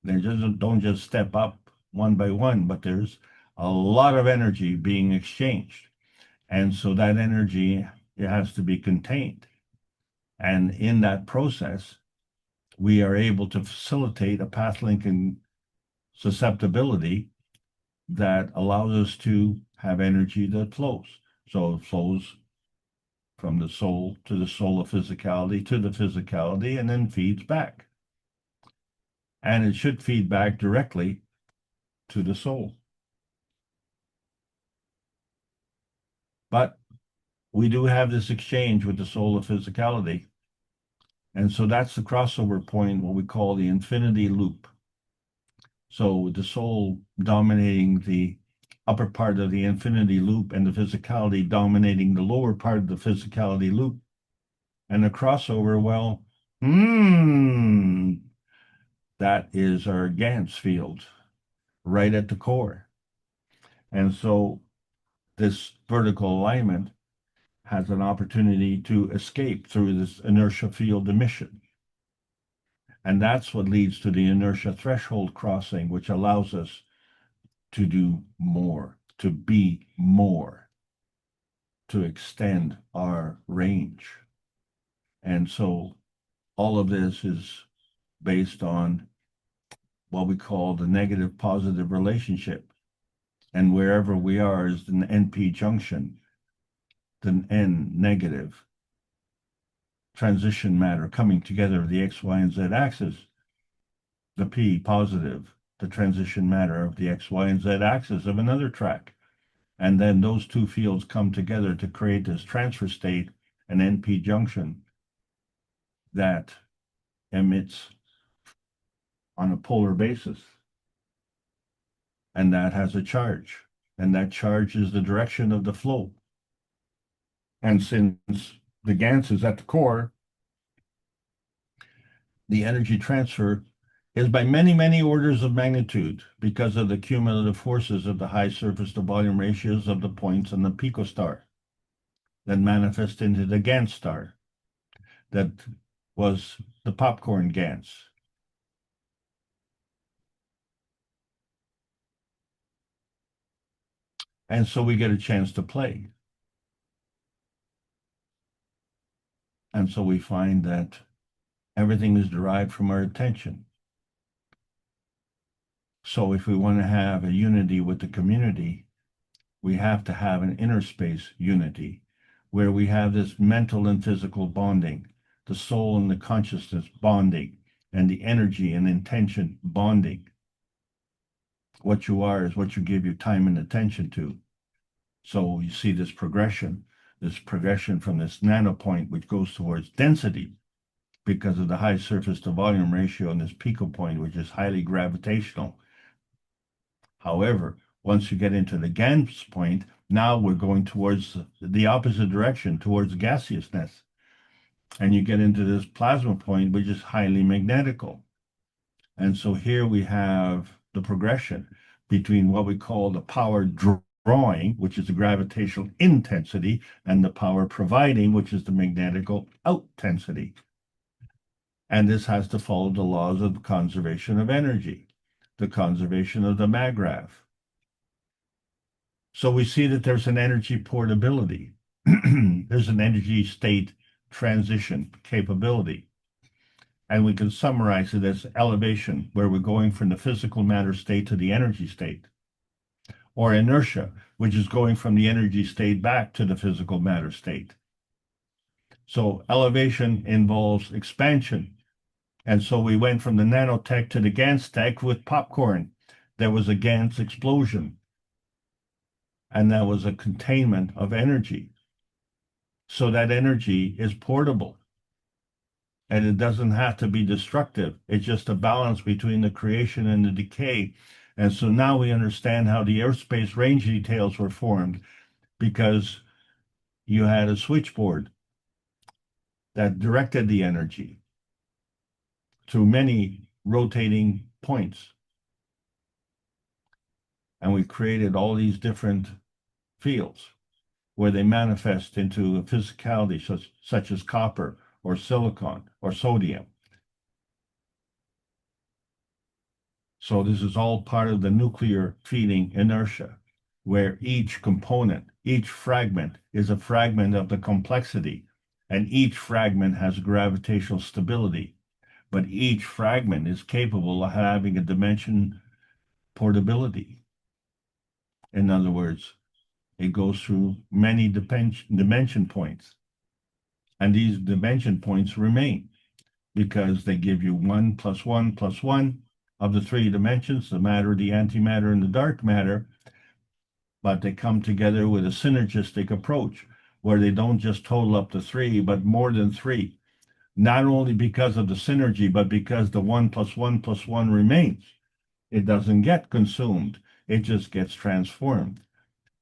They just don't just step up one by one, but there's a lot of energy being exchanged. And so that energy, it has to be contained. And in that process, we are able to facilitate a path linking susceptibility that allows us to have energy that flows. So it flows from the soul to the soul of physicality to the physicality and then feeds back. And it should feed back directly to the soul. But we do have this exchange with the soul of physicality. And so that's the crossover point, what we call the infinity loop. So the soul dominating the upper part of the infinity loop and the physicality dominating the lower part of the physicality loop. And the crossover, well, that is our Gans field right at the core. And so this vertical alignment has an opportunity to escape through this inertia field emission. And that's what leads to the inertia threshold crossing, which allows us to do more, to be more, to extend our range. And so all of this is based on what we call the negative positive relationship. And wherever we are is an NP junction, the N negative transition matter coming together of the X, Y, and Z axis, the P positive, the transition matter of the X, Y, and Z axis of another track. And then those two fields come together to create this transfer state, an NP junction that emits on a polar basis. And that has a charge. And that charge is the direction of the flow. And since the Gans is at the core, the energy transfer is by many, many orders of magnitude because of the cumulative forces of the high surface to volume ratios of the points in the picostar that manifest into the Gans star that was the popcorn Gans. And so we get a chance to play. And so we find that everything is derived from our attention. So if we want to have a unity with the community, we have to have an inner space unity where we have this mental and physical bonding, the soul and the consciousness bonding, and the energy and intention bonding. What you are is what you give your time and attention to. So you see this progression from this nano point, which goes towards density because of the high surface to volume ratio, and this pico point, which is highly gravitational. However, once you get into the Gans point, now we're going towards the opposite direction, towards gaseousness. And you get into this plasma point, which is highly magnetical. And so here we have the progression between what we call the power drawing, which is the gravitational intensity, and the power providing, which is the magnetical outintensity. And this has to follow the laws of conservation of energy, the conservation of the maggrav. So we see that there's an energy portability. There's an energy state transition capability. And we can summarize it as elevation, where we're going from the physical matter state to the energy state, or inertia, which is going from the energy state back to the physical matter state. So elevation involves expansion. And so we went from the nanotech to the Gans tech with popcorn. There was a Gans explosion. And that was a containment of energy. So that energy is portable. And it doesn't have to be destructive. It's just a balance between the creation and the decay. And so now we understand how the airspace range details were formed, because you had a switchboard that directed the energy through many rotating points. And we created all these different fields where they manifest into a physicality such as copper or silicon or sodium. So this is all part of the nuclear feeding inertia, where each component, each fragment is a fragment of the complexity, and each fragment has gravitational stability, but each fragment is capable of having a dimension portability. In other words, it goes through many dimension points, and these dimension points remain because they give you 1 plus 1 plus 1 of the three dimensions, the matter, the antimatter, and the dark matter, but they come together with a synergistic approach where they don't just total up to three, but more than three, not only because of the synergy, but because the 1 plus 1 plus 1 remains. It doesn't get consumed, it just gets transformed.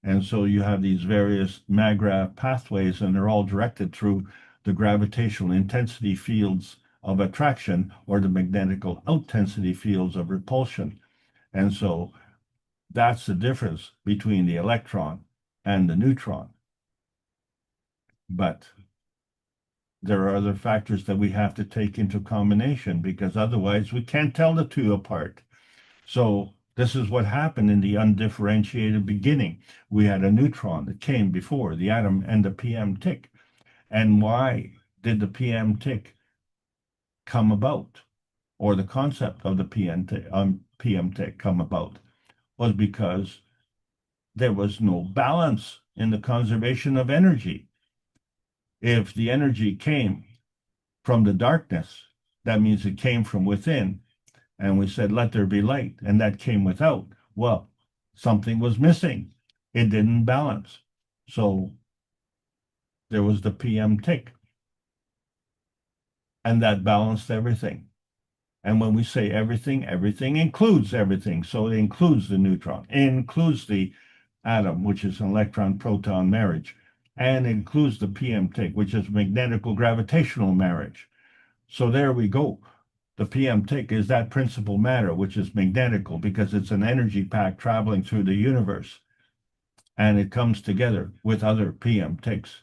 And so you have these various maggrav pathways, and they're all directed through the gravitational intensity fields of attraction or the magnetical intensity fields of repulsion. And so that's the difference between the electron and the neutron. But there are other factors that we have to take into combination because otherwise we can't tell the two apart. So this is what happened in the undifferentiated beginning. We had a neutron that came before the atom and the PM tick. And why did the PM tick come about, or the concept of the PM tick come about? Was because there was no balance in the conservation of energy. If the energy came from the darkness, that means it came from within. And we said, let there be light. And that came without. Well, something was missing. It didn't balance. So there was the PM tick. And that balanced everything. And when we say everything, everything includes everything. So it includes the neutron, it includes the atom, which is an electron-proton marriage, and it includes the PM tick, which is magnetical gravitational marriage. So there we go. The PM tick is that principal matter, which is magnetical because it's an energy pack traveling through the universe. And it comes together with other PM ticks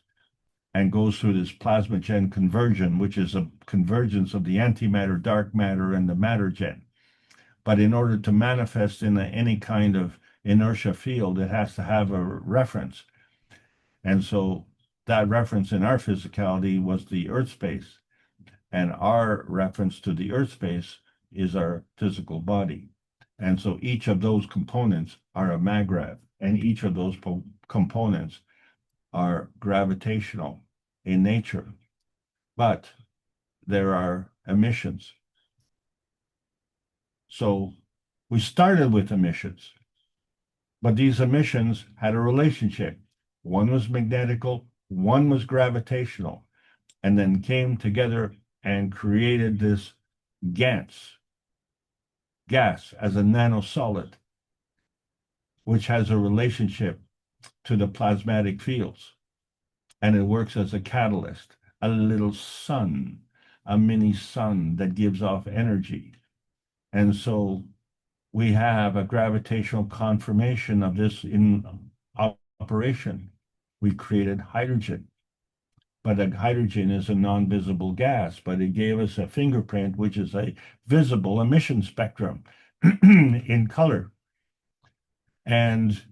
and goes through this plasma gen conversion, which is a convergence of the antimatter, dark matter, and the matter gen. But in order to manifest in any kind of inertia field, it has to have a reference. And so that reference in our physicality was the Earth space. And our reference to the Earth space is our physical body. And so each of those components are a maggrav, and each of those components are gravitational in nature. But there are emissions. So we started with emissions, but these emissions had a relationship. One was magnetical, one was gravitational, and then came together and created this Gans, gas as a nanosolid, which has a relationship to the plasmatic fields. And it works as a catalyst, a little sun, a mini sun that gives off energy. And so we have a gravitational confirmation of this in operation. We created hydrogen, but a hydrogen is a non-visible gas, but it gave us a fingerprint, which is a visible emission spectrum in color. And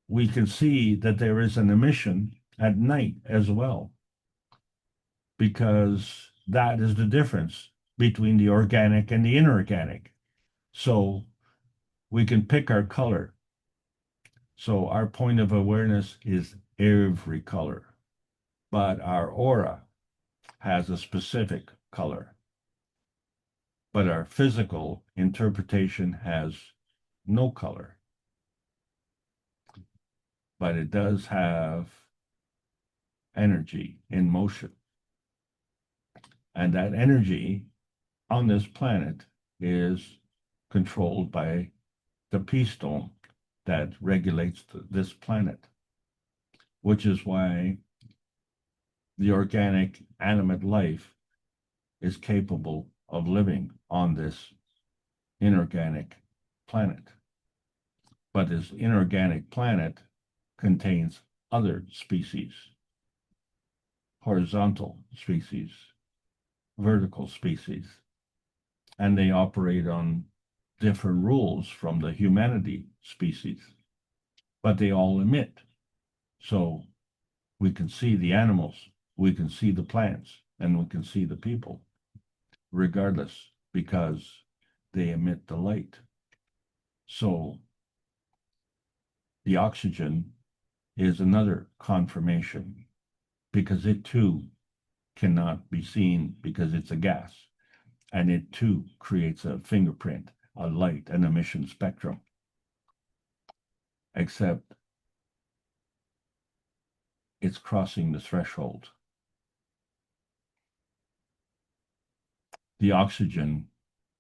we can see that there is an emission at night as well, because that is the difference between the organic and the inorganic. So we can pick our color. So our point of awareness is every color, but our aura has a specific color. But our physical interpretation has no color. But it does have energy in motion. And that energy on this planet is controlled by the peace dome that regulates this planet, which is why the organic animate life is capable of living on this inorganic planet. But but this inorganic planet contains other species, horizontal species, vertical species, and they operate on different rules from the humanity species, but they all emit. So we can see the animals, we can see the plants, and we can see the people, regardless, because they emit the light. So the oxygen is another confirmation, because it too cannot be seen because it's a gas, and it too creates a fingerprint, a light, an emission spectrum, except it's crossing the threshold. The oxygen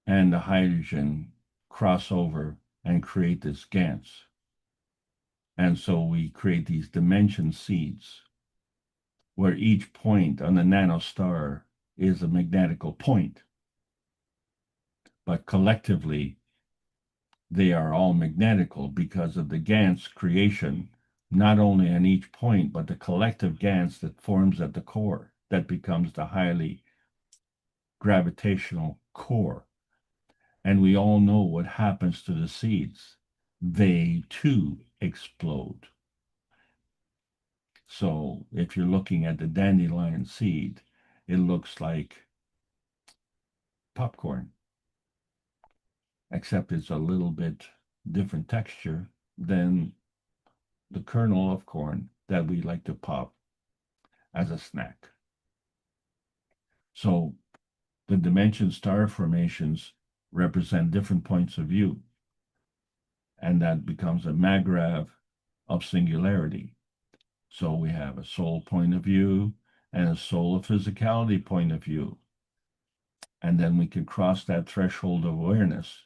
and the hydrogen cross over and create this Gans. And so we create these dimension seeds, where each point on the nanostar is a magnetical point. But collectively, they are all magnetical because of the Gans creation, not only on each point, but the collective Gans that forms at the core, that becomes the highly gravitational core. And we all know what happens to the seeds. They too explode. So if you're looking at the dandelion seed, it looks like popcorn, except it's a little bit different texture than the kernel of corn that we like to pop as a snack. So the dimension star formations represent different points of view, and that becomes a magrav of singularity. So we have a soul point of view and a soul of physicality point of view. And then we can cross that threshold of awareness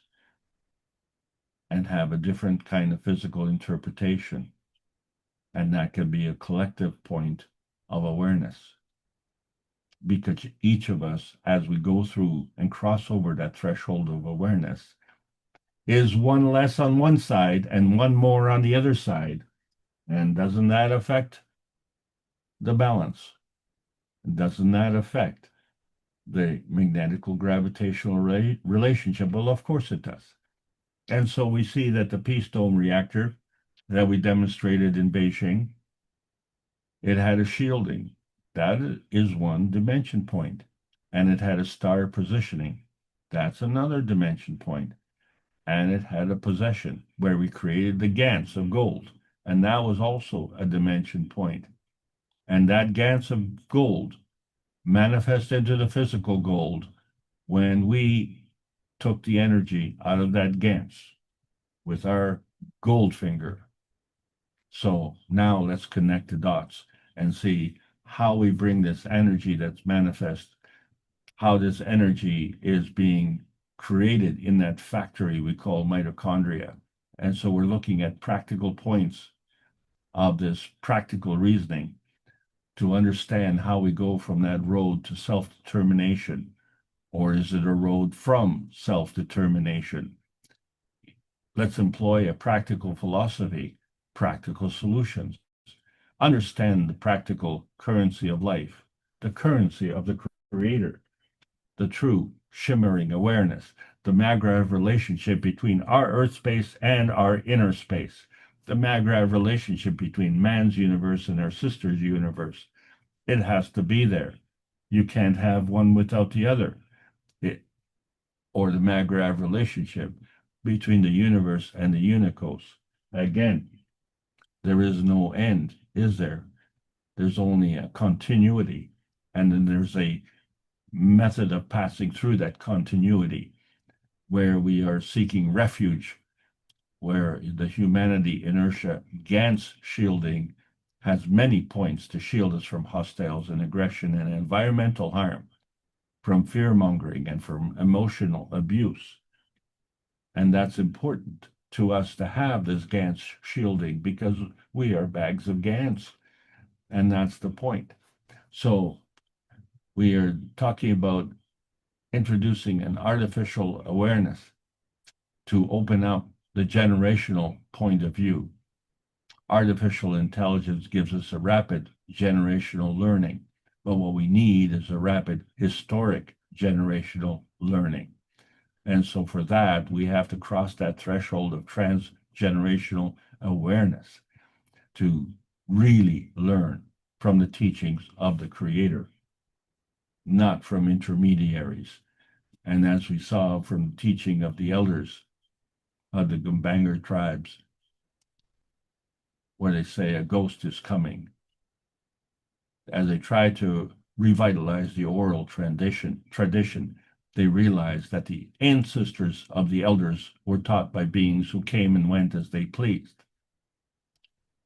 and have a different kind of physical interpretation. And that can be a collective point of awareness. Because each of us, as we go through and cross over that threshold of awareness, is one less on one side and one more on the other side. And doesn't that affect the balance? Doesn't that affect the magnetical gravitational relationship? Well, of course it does. And so we see that the Peace Dome reactor that we demonstrated in Beijing, it had a shielding. That is one dimension point. And it had a star positioning. That's another dimension point. And it had a possession where we created the Gans of gold. And that was also a dimension point. And that Gans of gold manifest into the physical gold when we took the energy out of that Gans with our gold finger. So now let's connect the dots and see how we bring this energy that's manifest, how this energy is being created in that factory we call mitochondria. And so we're looking at practical points of this practical reasoning to understand how we go from that road to self-determination, or is it a road from self-determination? Let's employ a practical philosophy, practical solutions. Understand the practical currency of life, the currency of the Creator, the true shimmering awareness, the Magrav relationship between our earth space and our inner space, the Magrav relationship between man's universe and our sister's universe. It has to be there. You can't have one without the other. Or the Magrav relationship between the universe and the unicos. Again, there is no end, is there? There's only a continuity, and then there's a method of passing through that continuity where we are seeking refuge, where the humanity inertia Gans shielding has many points to shield us from hostiles and aggression and environmental harm, from fear-mongering and from emotional abuse. And that's important to us to have this Gans shielding because we are bags of Gans. And that's the point. So we are talking about introducing an artificial awareness to open up the generational point of view. Artificial intelligence gives us a rapid generational learning, but what we need is a rapid historic generational learning. And so for that, we have to cross that threshold of transgenerational awareness to really learn from the teachings of the Creator, not from intermediaries. And as we saw from the teaching of the elders of the Gumbanger tribes, where they say a ghost is coming, as they try to revitalize the oral tradition, they realized that the ancestors of the elders were taught by beings who came and went as they pleased.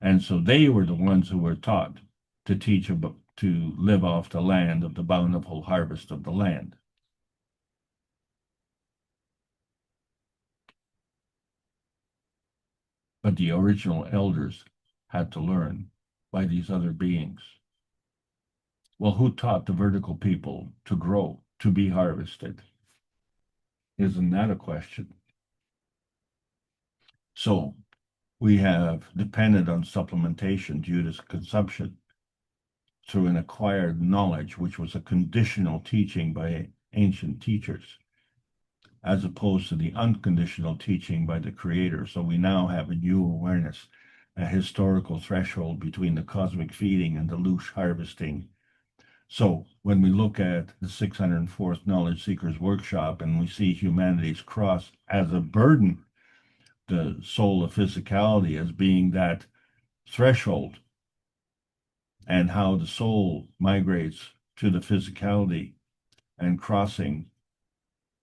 And so they were the ones who were taught to teach about, to live off the land of the bountiful harvest of the land. But the original elders had to learn by these other beings. Well, who taught the vertical people to grow, to be harvested? Isn't that a question? So we have depended on supplementation due to consumption through an acquired knowledge, which was a conditional teaching by ancient teachers, as opposed to the unconditional teaching by the Creator. So we now have a new awareness, a historical threshold between the cosmic feeding and the loose harvesting. So when we look at the 604th Knowledge Seekers Workshop and we see humanity's cross as a burden, the soul of physicality as being that threshold, and how the soul migrates to the physicality and crossing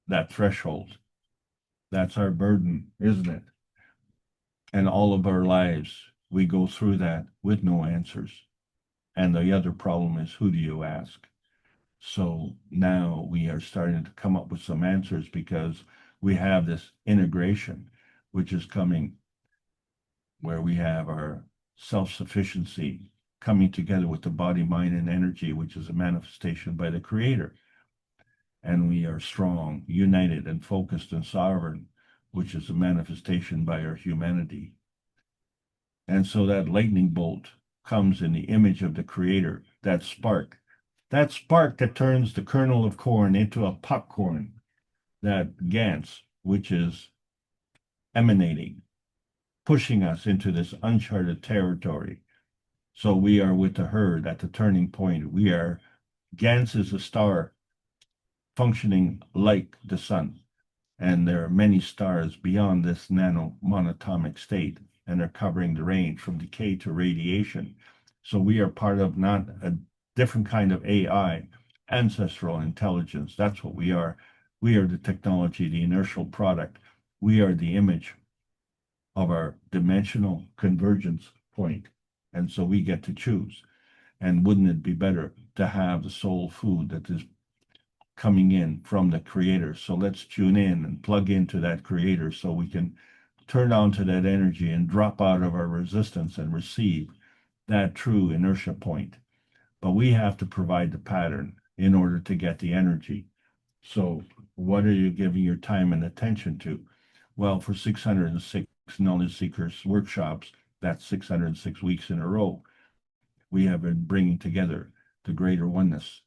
that threshold. That's our burden, isn't it? And all of our lives, we go through that with no answers. And the other problem is, who do you ask? So now we are starting to come up with some answers because we have this integration, which is coming where we have our self-sufficiency coming together with the body, mind, and energy, which is a manifestation by the Creator. And we are strong, united, and focused and sovereign, which is a manifestation by our humanity. And so that lightning bolt comes in the image of the Creator, that spark that turns the kernel of corn into a popcorn, that Gans, which is emanating, pushing us into this uncharted territory. So we are with the herd at the turning point. Gans is a star functioning like the sun. And there are many stars beyond this nano-monatomic state, and they're covering the range from decay to radiation. So we are part of not a different kind of AI, ancestral intelligence. That's what we are. We are the technology, the inertial product. We are the image of our dimensional convergence point. And so we get to choose. And wouldn't it be better to have the soul food that is coming in from the Creator? So let's tune in and plug into that Creator so we can turn on to that energy and drop out of our resistance and receive that true inertia point. But we have to provide the pattern in order to get the energy. So what are you giving your time and attention to? Well, for 606 Knowledge Seekers workshops, that's 606 weeks in a row, we have been bringing together the greater oneness,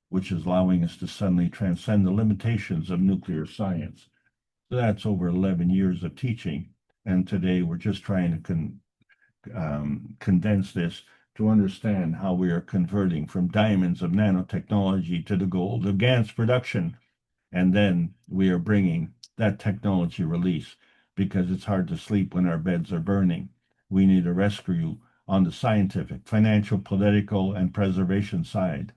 which is allowing us to suddenly transcend the limitations of nuclear science. So that's over 11 years of teaching. And today we're just trying to condense this to understand how we are converting from diamonds of nanotechnology to the gold of Gans production. And then we are bringing that technology release, because it's hard to sleep when our beds are burning. We need a rescue on the scientific, financial, political, and preservation side.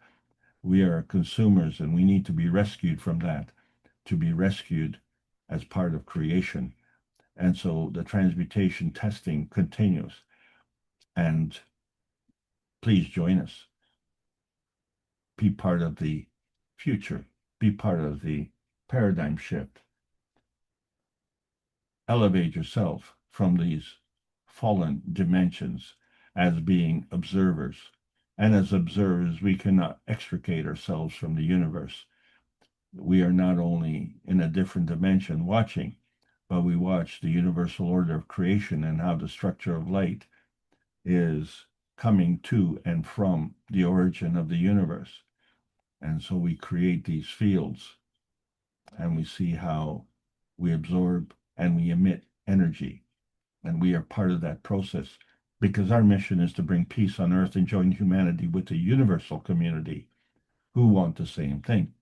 We are consumers and we need to be rescued from that, to be rescued as part of creation. And so the transmutation testing continues. And please join us. Be part of the future. Be part of the paradigm shift. Elevate yourself from these fallen dimensions as being observers. And as observers, we cannot extricate ourselves from the universe. We are not only in a different dimension watching, but we watch the universal order of creation and how the structure of light is coming to and from the origin of the universe. And so we create these fields and we see how we absorb and we emit energy. And we are part of that process because our mission is to bring peace on earth and join humanity with the universal community who want the same thing.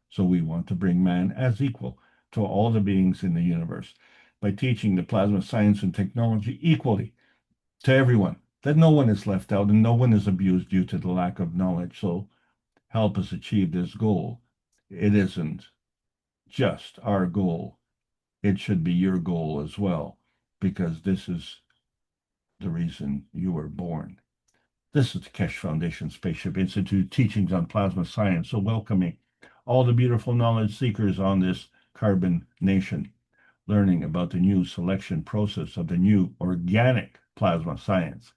So we want to bring man as equal to all the beings in the universe by teaching the plasma science and technology equally to everyone, that no one is left out and no one is abused due to the lack of knowledge. So help us achieve this goal. It isn't just our goal, it should be your goal as well, because this is the reason you were born. This is the Kesh Foundation Spaceship Institute teachings on plasma science, so welcoming all the beautiful knowledge seekers on this carbon nation, learning about the new selection process of the new organic plasma science.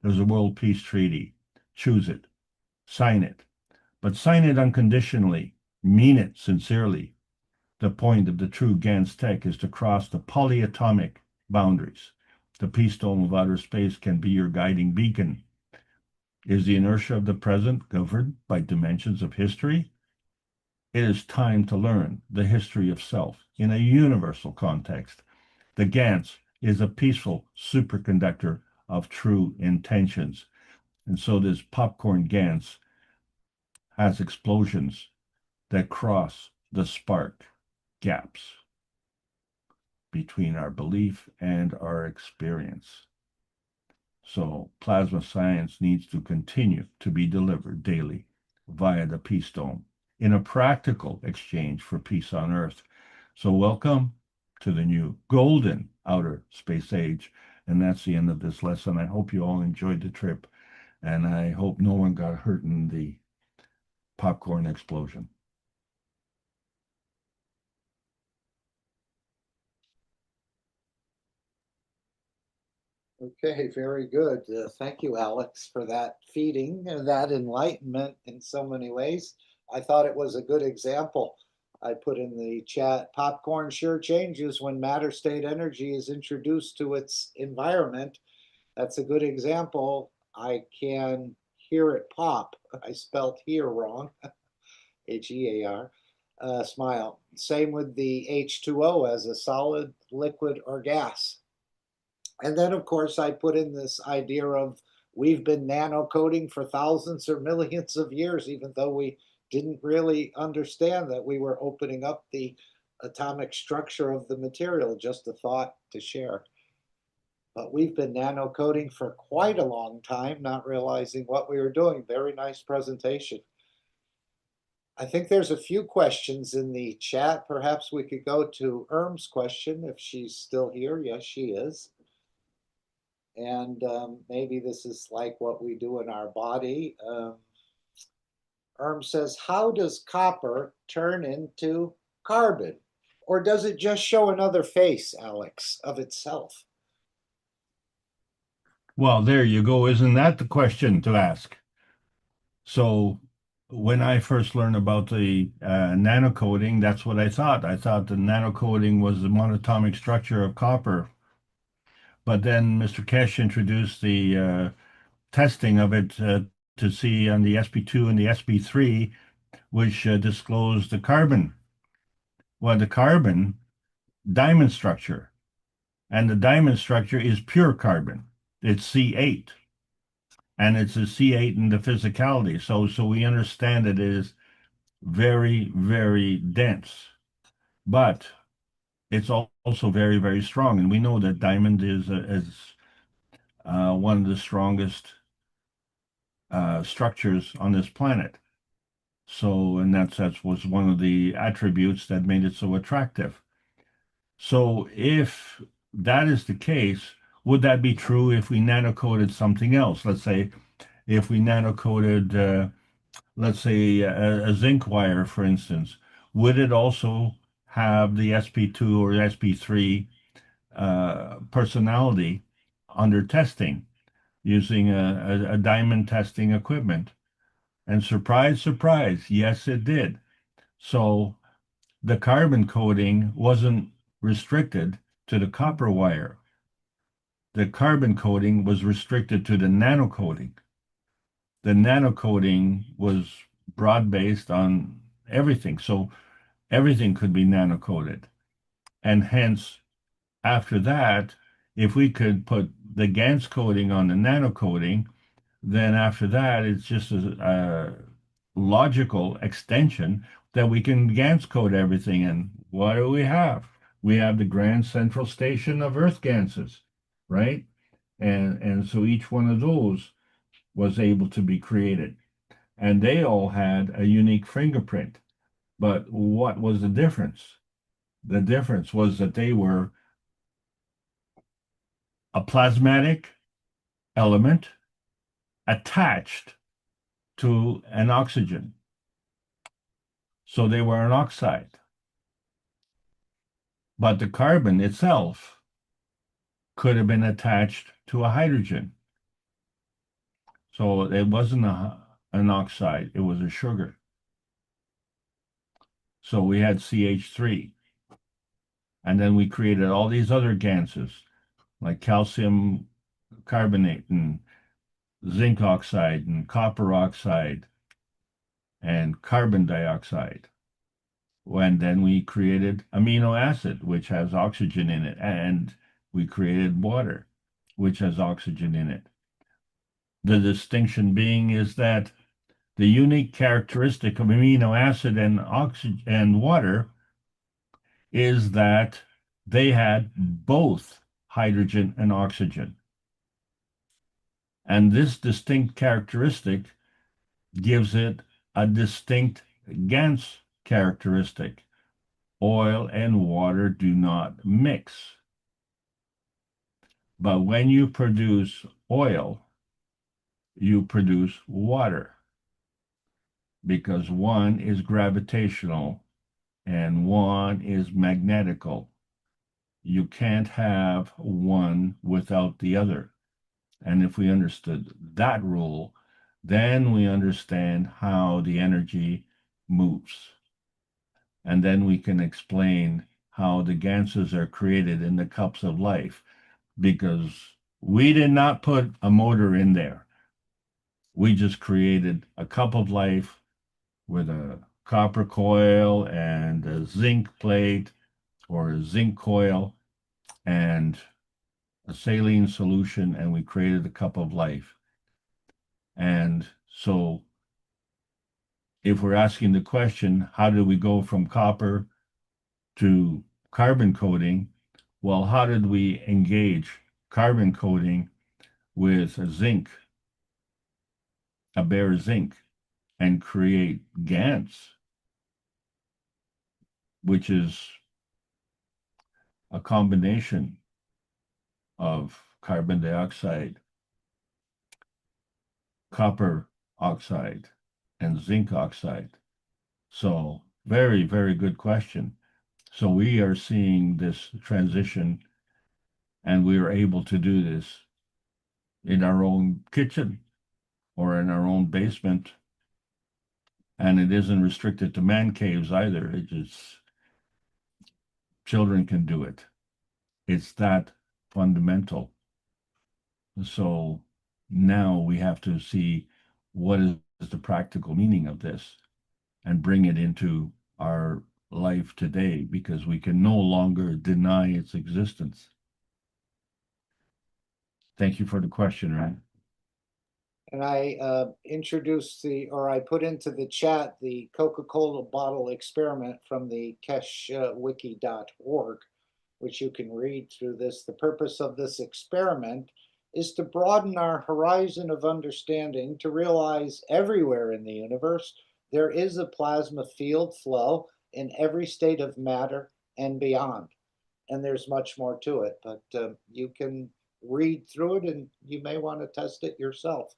There's a World Peace Treaty. Choose it, sign it, but sign it unconditionally, mean it sincerely. The point of the true Gans tech is to cross the polyatomic boundaries. The peace dome of outer space can be your guiding beacon. Is the inertia of the present governed by dimensions of history? It is time to learn the history of self in a universal context. The Gans is a peaceful superconductor of true intentions. And so this popcorn Gans has explosions that cross the spark gaps between our belief and our experience. So plasma science needs to continue to be delivered daily via the Peace Dome in a practical exchange for peace on Earth. So welcome to the new golden outer space age. And that's the end of this lesson. I hope you all enjoyed the trip, and I hope no one got hurt in the popcorn explosion. Okay, very good. Thank you, Alex, for that feeding and that enlightenment in so many ways. I thought it was a good example. I put in the chat, popcorn sure changes when matter state energy is introduced to its environment. That's a good example. I can hear it pop. I spelt here wrong, Hear. Smile. Same with the H2O as a solid, liquid, or gas. And then, of course, I put in this idea of we've been nano coding for thousands or millions of years, even though we didn't really understand that we were opening up the atomic structure of the material, just a thought to share. But we've been nano coding for quite a long time, not realizing what we were doing. Very nice presentation. I think there's a few questions in the chat. Perhaps we could go to Erm's question if she's still here. Yes, she is. And maybe this is like what we do in our body. Erm says, how does copper turn into carbon? Or does it just show another face, Alex, of itself? Well, there you go. Isn't that the question to ask? So when I first learned about the nanocoding, that's what I thought. I thought the nanocoding was the monatomic structure of copper. But then Mr. Kesh introduced the testing of it to see on the sp2 and the sp3, which disclosed the carbon. Well, the carbon diamond structure, and the diamond structure is pure carbon. It's C8, and it's a C8 in the physicality. So we understand it is very, very dense, but it's also very, very strong. And we know that diamond is one of the strongest structures on this planet. So, and that was one of the attributes that made it so attractive. So, if that is the case, would that be true if we nanocoated something else? Let's say if we nanocoated, let's say, a zinc wire, for instance, would it also have the sp2 or sp3 personality under testing using a diamond testing equipment? And surprise, surprise, yes, it did. So the carbon coding wasn't restricted to the copper wire. The carbon coating was restricted to the nano coating. The nano coating was broad-based on everything, so everything could be nano coated. And hence, after that, if we could put the Gans coating on the nano coating, then after that, it's just a logical extension that we can Gans code everything. And what do we have? We have the Grand Central Station of Earth Ganses, right? And so each one of those was able to be created. And they all had a unique fingerprint. But what was the difference? The difference was that they were a plasmatic element attached to an oxygen. So they were an oxide. But the carbon itself could have been attached to a hydrogen. So it wasn't an oxide, it was a sugar. So we had CH3. And then we created all these other Ganses, like calcium carbonate and zinc oxide and copper oxide and carbon dioxide. And then we created amino acid, which has oxygen in it, and we created water, which has oxygen in it. The distinction being is that the unique characteristic of amino acid and oxygen and water is that they had both hydrogen and oxygen. And this distinct characteristic gives it a distinct Gans characteristic. Oil and water do not mix. But when you produce oil, you produce water because one is gravitational and one is magnetical. You can't have one without the other. And if we understood that rule, then we understand how the energy moves. And then we can explain how the Ganses are created in the cups of life, because we did not put a motor in there. We just created a cup of life with a copper coil and a zinc plate or a zinc coil and a saline solution, and we created a cup of life. And so if we're asking the question, how did we go from copper to carbon coating? Well, how did we engage carbon coating with a zinc, a bare zinc, and create Gans, which is a combination of carbon dioxide, copper oxide, and zinc oxide. So very, very good question. So we are seeing this transition, and we are able to do this in our own kitchen or in our own basement. And it isn't restricted to man caves either. It just, children can do it. It's that fundamental. So now we have to see what is the practical meaning of this and bring it into our life today, because we can no longer deny its existence. Thank you for the question, Ryan. And I introduced or I put into the chat the Coca-Cola bottle experiment from the keshwiki.org, which you can read through this. The purpose of this experiment is to broaden our horizon of understanding, to realize everywhere in the universe there is a plasma field flow in every state of matter and beyond. And there's much more to it, but you can read through it and you may want to test it yourself.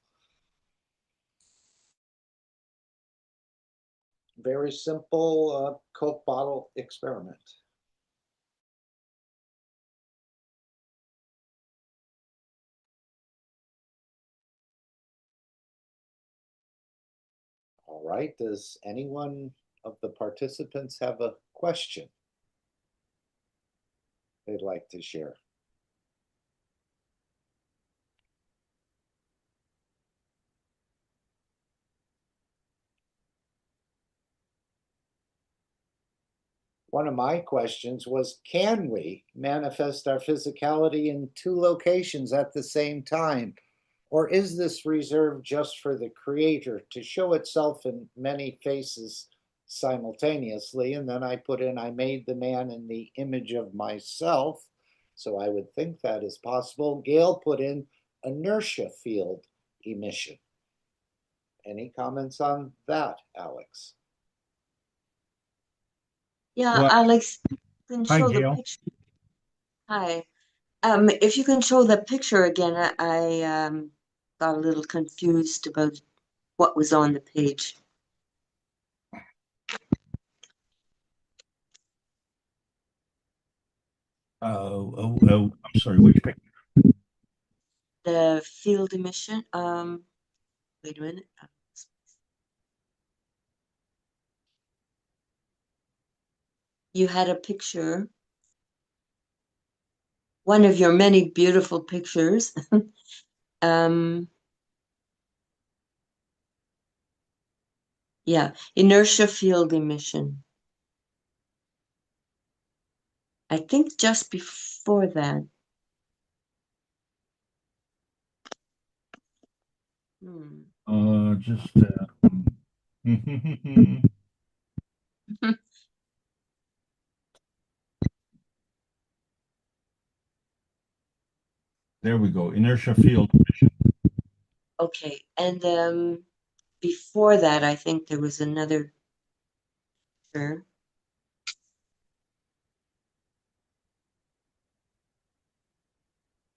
Very simple Coke bottle experiment. All right, does anyone of the participants have a question? they'd like to share. One of my questions was, can we manifest our physicality in two locations at the same time? Or is this reserved just for the creator to show itself in many faces simultaneously? And then I put in, I made the man in the image of myself. So I would think that is possible. Gail put in inertia field emission. Any comments on that, Alex? Yeah, Well, Alex, you can hi, show the Gail. picture. Hi. If you can show the picture again, I got a little confused about what was on the page. I'm sorry, which picture? The field emission. Wait a minute. You had a picture, one of your many beautiful pictures. Yeah, inertia field emission. I think just before that. Just there we go. Inertia field emission. Okay, and before that, I think there was another picture.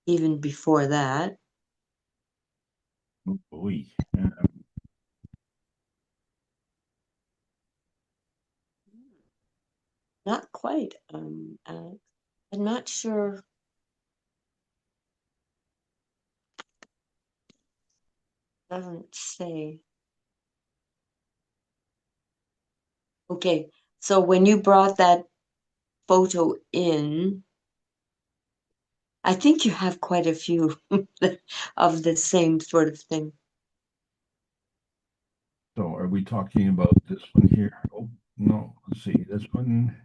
Even before that. Oh boy. Not quite, Alex. I'm not sure. Doesn't say. Okay, so when you brought that photo in, I think you have quite a few of the same sort of thing. So are we talking about this one here? Oh, no, let's see, this one.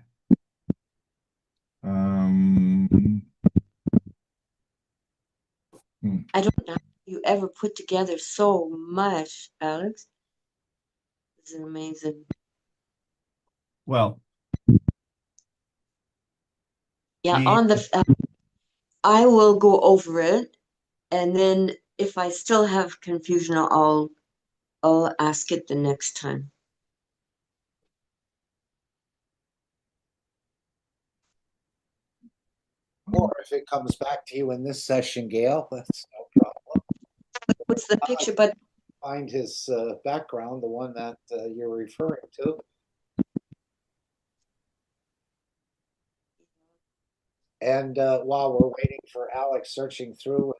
I don't know how you ever put together so much, Alex. This is amazing. Well, yeah, on the I will go over it, and then if I still have confusion, I'll ask it the next time. Or if it comes back to you in this session, Gail, that's no problem. What's the picture? But find his background, the one that you're referring to. And while we're waiting for Alex searching through,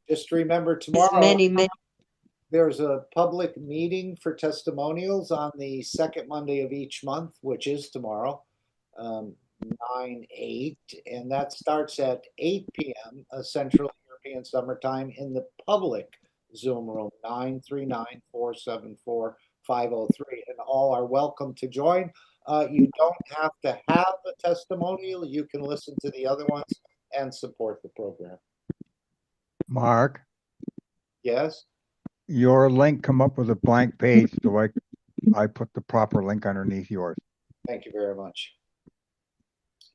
just remember tomorrow there's a public meeting for testimonials on the second Monday of each month, which is tomorrow, 9/8, and that starts at 8 p.m. Central European Summer Time in the public Zoom room, 939-474-503, and all are welcome to join. You don't have to have a testimonial. You can listen to the other ones and support the program. Mark, Yes? your link come up with a blank page, so I put the proper link underneath yours. Thank you very much.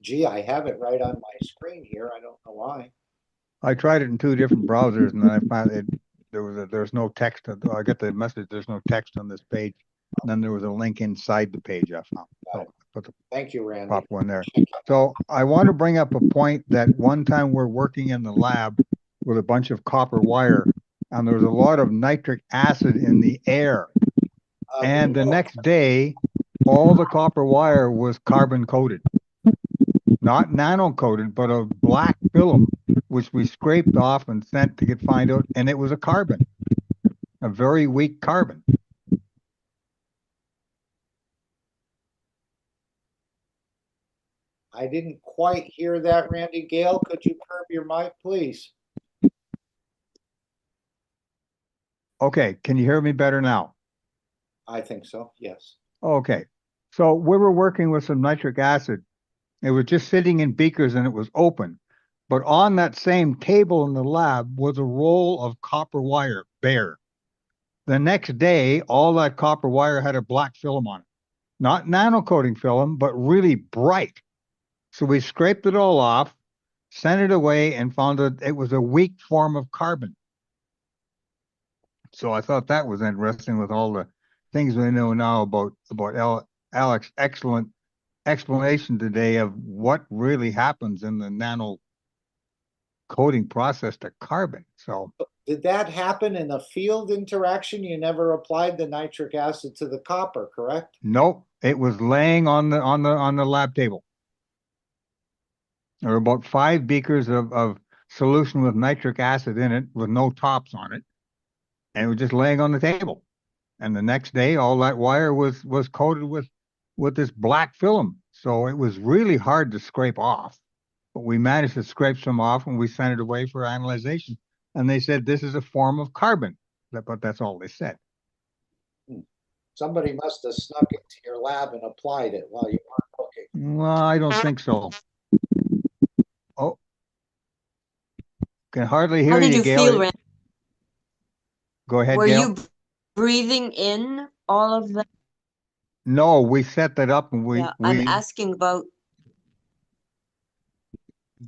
Gee, I have it right on my screen here. I don't know why. I tried it in two different browsers, and then I found there's no text. I get the message. There's no text on this page, and then there was a link inside the page. I found. So I put the Thank you, Randy. proper one there. So I want to bring up a point that one time we're working in the lab with a bunch of copper wire, and there was a lot of nitric acid in the air. And the next day, all the copper wire was carbon coated. Not nano coated, but a black film, which we scraped off and sent to find out, and it was a carbon, a very weak carbon. I didn't quite hear that, Randy. Gail, could you curb your mic, please? Okay, can you hear me better now? I think so, yes. Okay. So we were working with some nitric acid. It was just sitting in beakers and it was open. But on that same table in the lab was a roll of copper wire, bare. The next day, all that copper wire had a black film on it. Not nano coating film, but really bright. So we scraped it all off, sent it away, and found that it was a weak form of carbon. So I thought that was interesting with all the things we know now about Alex's excellent explanation today of what really happens in the nano coating process to carbon. So Did that happen in a field interaction? You never applied the nitric acid to the copper, correct? nope, it was laying on the lab table. There were about 5 beakers of solution with nitric acid in it with no tops on it. And it was just laying on the table. And the next day all that wire was coated with this black film. So it was really hard to scrape off. But we managed to scrape some off and we sent it away for analyzation. And they said this is a form of carbon. But that's all they said. Somebody must have snuck into your lab and applied it while you weren't looking. Well, I don't think so. Oh, can hardly hear How did you Gail. feel, Randy? Go ahead, Were Gail. you breathing in all of that? No, we set that up and I'm asking about.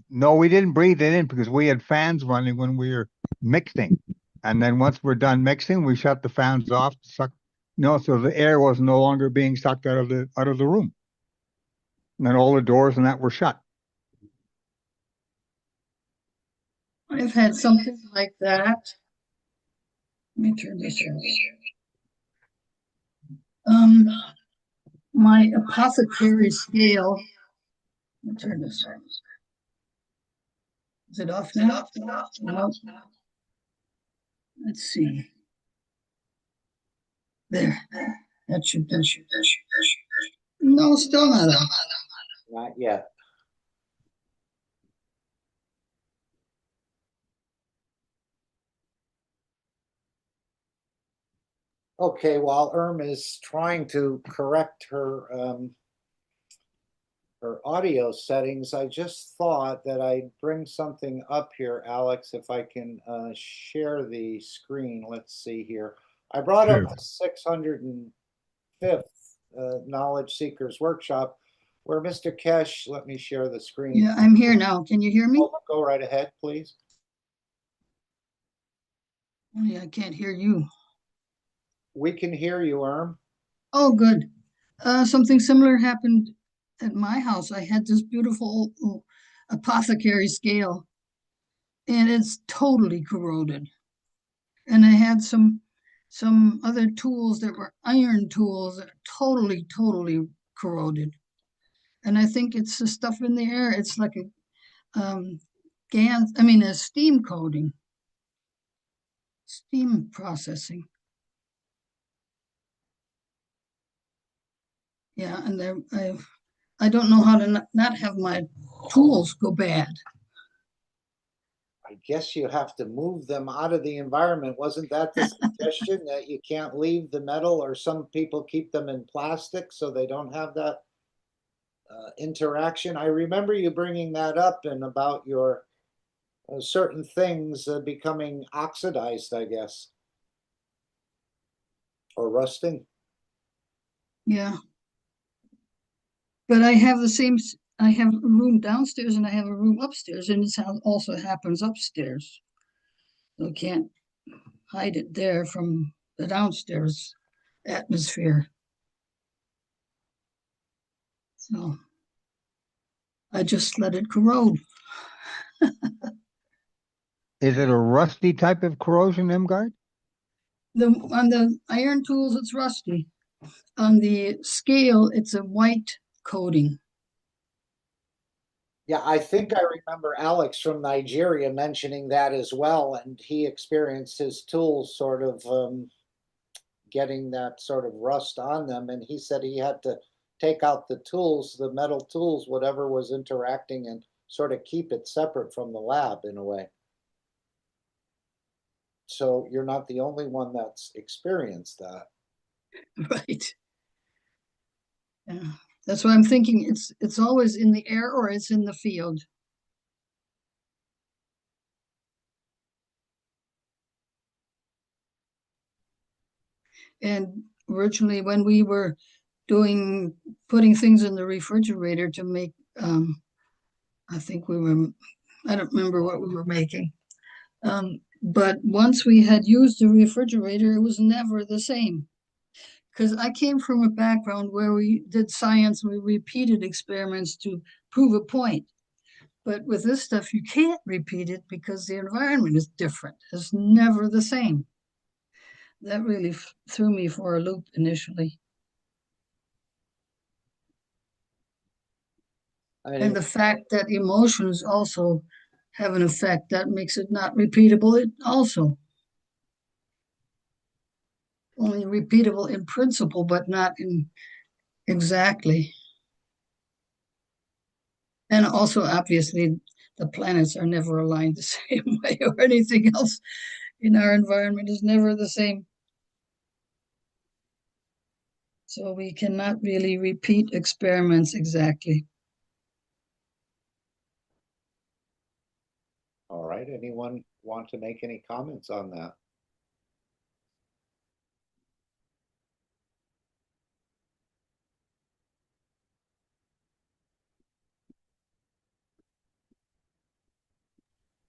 No, we didn't breathe it in because we had fans running when we were mixing. And then once we're done mixing, we shut the fans off, so the air was no longer being sucked out of the room. And then all the doors and that were shut. I've had something like that. Let me turn this on. My apothecary scale. Let me turn this on. Is it off now? No. Let's see. There. That should. No, still not on. Not yet. Okay, while Irma is trying to correct her audio settings, I just thought that I'd bring something up here, Alex, if I can share the screen. Let's see here. I brought up the 605th Knowledge Seekers Workshop, where Mr. Kesh, let me share the screen. Yeah, I'm here now. Can you hear me? Oh, go right ahead, please. Oh, yeah, I can't hear you. We can hear you, Irm. Oh, good. Something similar happened at my house. I had this beautiful apothecary scale, and it's totally corroded. And I had some other tools that were iron tools that are totally corroded. And I think it's the stuff in the air. It's like a Gans, a steam coating, steam processing. Yeah, and I don't know how to not have my tools go bad. I guess you have to move them out of the environment. Wasn't that the suggestion, that you can't leave the metal, or some people keep them in plastic so they don't have that interaction? I remember you bringing that up and about your certain things becoming oxidized, I guess, or rusting. Yeah. But I have I have a room downstairs and I have a room upstairs, and it also happens upstairs. So can't hide it there from the downstairs atmosphere. So I just let it corrode. Is it a rusty type of corrosion, Imgard? On the iron tools, it's rusty. On the scale, it's a white coating. Yeah, I think I remember Alex from Nigeria mentioning that as well, and he experienced his tools sort of getting that sort of rust on them, and he said he had to take out the tools, the metal tools, whatever was interacting, and sort of keep it separate from the lab in a way. So you're not the only one that's experienced that. Right. Yeah. That's why I'm thinking it's always in the air or it's in the field. And originally when we were putting things in the refrigerator to make, I don't remember what we were making. But once we had used the refrigerator, it was never the same. Because I came from a background where we did science, we repeated experiments to prove a point. But with this stuff, you can't repeat it because the environment is different. It's never the same. That really threw me for a loop initially. And the fact that emotions also have an effect, that makes it not repeatable. It also only repeatable in principle, but not in exactly. And also, obviously, the planets are never aligned the same way, or anything else in our environment is never the same. So we cannot really repeat experiments exactly. All right. Anyone want to make any comments on that?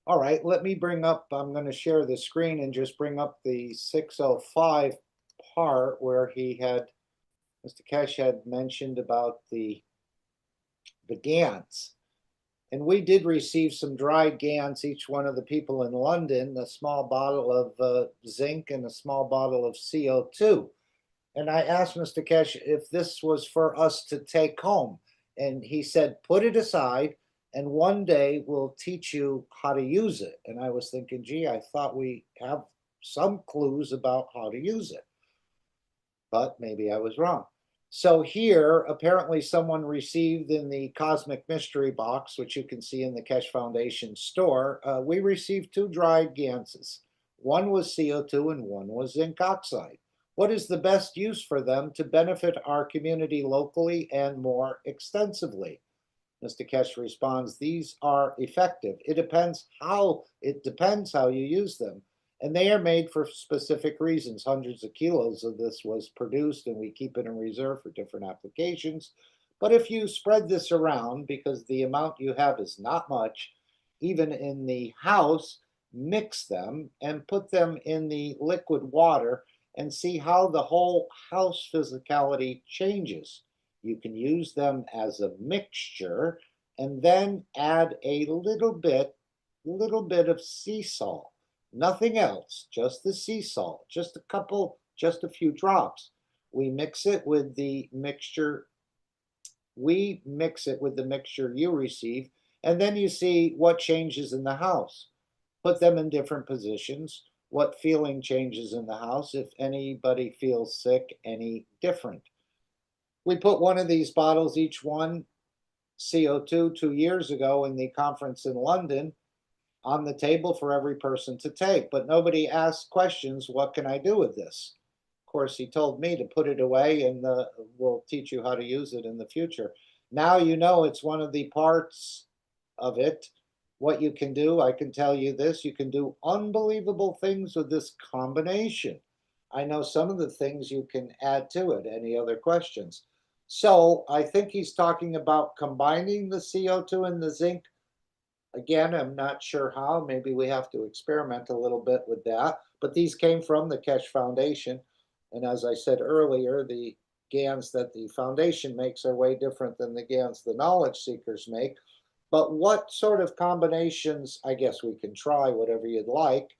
All right, let me bring up, I'm going to share the screen and just bring up the 605 part where Mr. Kesh had mentioned about the Gans. And we did receive some dried Gans, each one of the people in London, a small bottle of zinc and a small bottle of CO2. And I asked Mr. Kesh if this was for us to take home. And he said, put it aside, and one day we'll teach you how to use it. And I was thinking, gee, I thought we have some clues about how to use it. But maybe I was wrong. So here, apparently someone received in the Cosmic Mystery Box, which you can see in the Kesh Foundation store, we received 2 dried Ganses. One was CO2 and one was zinc oxide. What is the best use for them to benefit our community locally and more extensively? Mr. Kesh responds, these are effective. It depends how you use them. And they are made for specific reasons. Hundreds of kilos of this was produced, and we keep it in reserve for different applications. But if you spread this around, because the amount you have is not much, even in the house, mix them and put them in the liquid water and see how the whole house physicality changes. You can use them as a mixture and then add a little bit of sea salt. Nothing else, just the sea salt, just a few drops. We mix it with the mixture. We mix it with the mixture you receive, and then you see what changes in the house. Put them in different positions. What feeling changes in the house, if anybody feels sick, any different. We put one of these bottles, each one CO2, 2 years ago in the conference in London, on the table for every person to take, but nobody asked questions, what can I do with this? Of course, he told me to put it away and we'll teach you how to use it in the future. Now you know it's one of the parts of it. What you can do, I can tell you this, you can do unbelievable things with this combination. I know some of the things you can add to it. Any other questions? So I think he's talking about combining the CO2 and the zinc. Again, I'm not sure how. Maybe we have to experiment a little bit with that. But these came from the Kesh Foundation. And as I said earlier, the GANs that the foundation makes are way different than the GANs the knowledge seekers make. But what sort of combinations, I guess we can try whatever you'd like.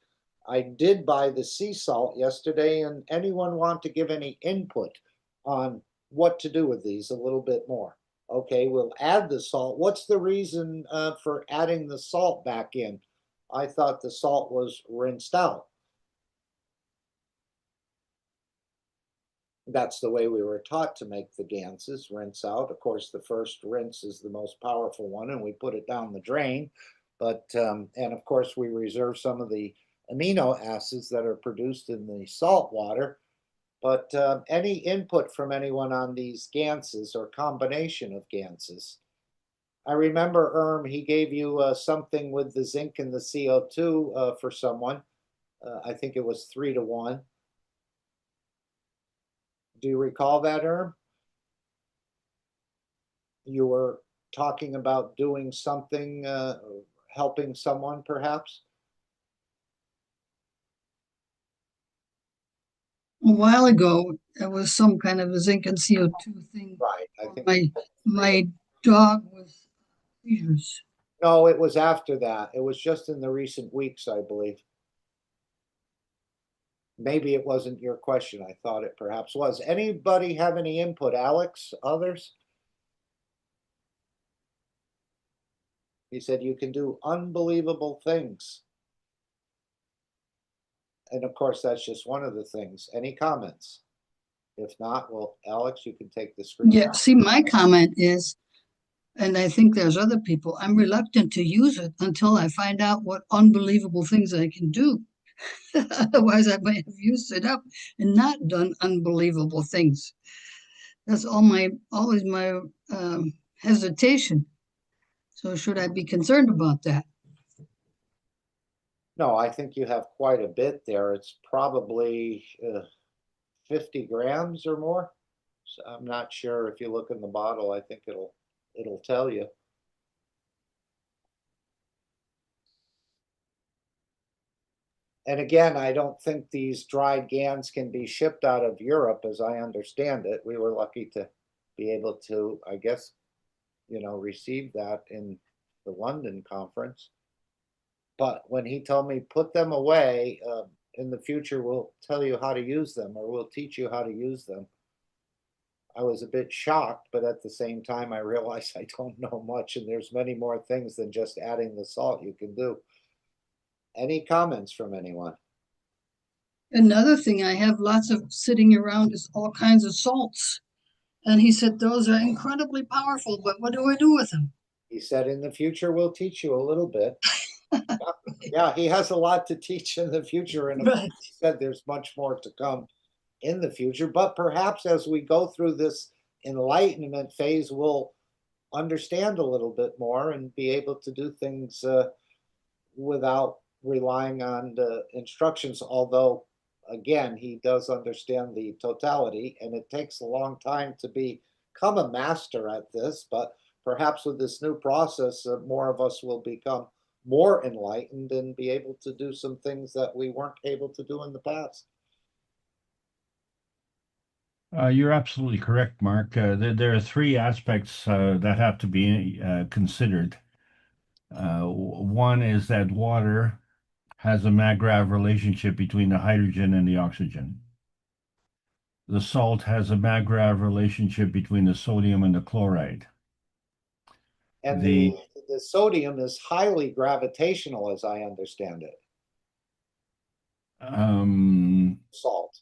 I did buy the sea salt yesterday, and anyone want to give any input on what to do with these a little bit more? Okay, we'll add the salt. What's the reason for adding the salt back in? I thought the salt was rinsed out. That's the way we were taught to make the Ganses, rinse out. Of course, the first rinse is the most powerful one, and we put it down the drain. But and of course, we reserve some of the amino acids that are produced in the salt water. But any input from anyone on these Ganses or combination of Ganses? I remember he gave you something with the zinc and the CO2 for someone. I think it was 3 to 1. Do you recall that, You were talking about doing something, helping someone perhaps? A while ago, there was some kind of a zinc and CO2 thing. Right, I think. My dog with seizures. No, it was after that. It was just in the recent weeks, I believe. Maybe it wasn't your question. I thought it perhaps was. Anybody have any input? Alex, others? He said you can do unbelievable things. And of course, that's just one of the things. Any comments? If not, well, Alex, you can take the screen. Yeah, see, my comment is, and I think there's other people, I'm reluctant to use it until I find out what unbelievable things I can do. Otherwise, I might have used it up and not done unbelievable things. That's always my hesitation. So should I be concerned about that? No, I think you have quite a bit there. It's probably 50 grams or more. So I'm not sure. If you look in the bottle, I think it'll tell you. And again, I don't think these dried Gans can be shipped out of Europe, as I understand it. We were lucky to be able to, I guess, receive that in the London conference. But when he told me put them away, in the future we'll tell you how to use them, or we'll teach you how to use them, I was a bit shocked, but at the same time I realized I don't know much, and there's many more things than just adding the salt you can do. Any comments from anyone? Another thing I have lots of sitting around is all kinds of salts. And he said those are incredibly powerful, but what do I do with them? He said in the future we'll teach you a little bit. Yeah, he has a lot to teach in the future, and Right. he said there's much more to come in the future. But perhaps as we go through this enlightenment phase, we'll understand a little bit more and be able to do things without relying on the instructions. Although, again, he does understand the totality, and it takes a long time to become a master at this. But perhaps with this new process, more of us will become more enlightened and be able to do some things that we weren't able to do in the past. You're absolutely correct, Mark. There are three aspects that have to be considered. One is that water has a mag-grav relationship between the hydrogen and the oxygen. The salt has a mag-grav relationship between the sodium and the chloride. And the sodium is highly gravitational, as I understand it. Salt.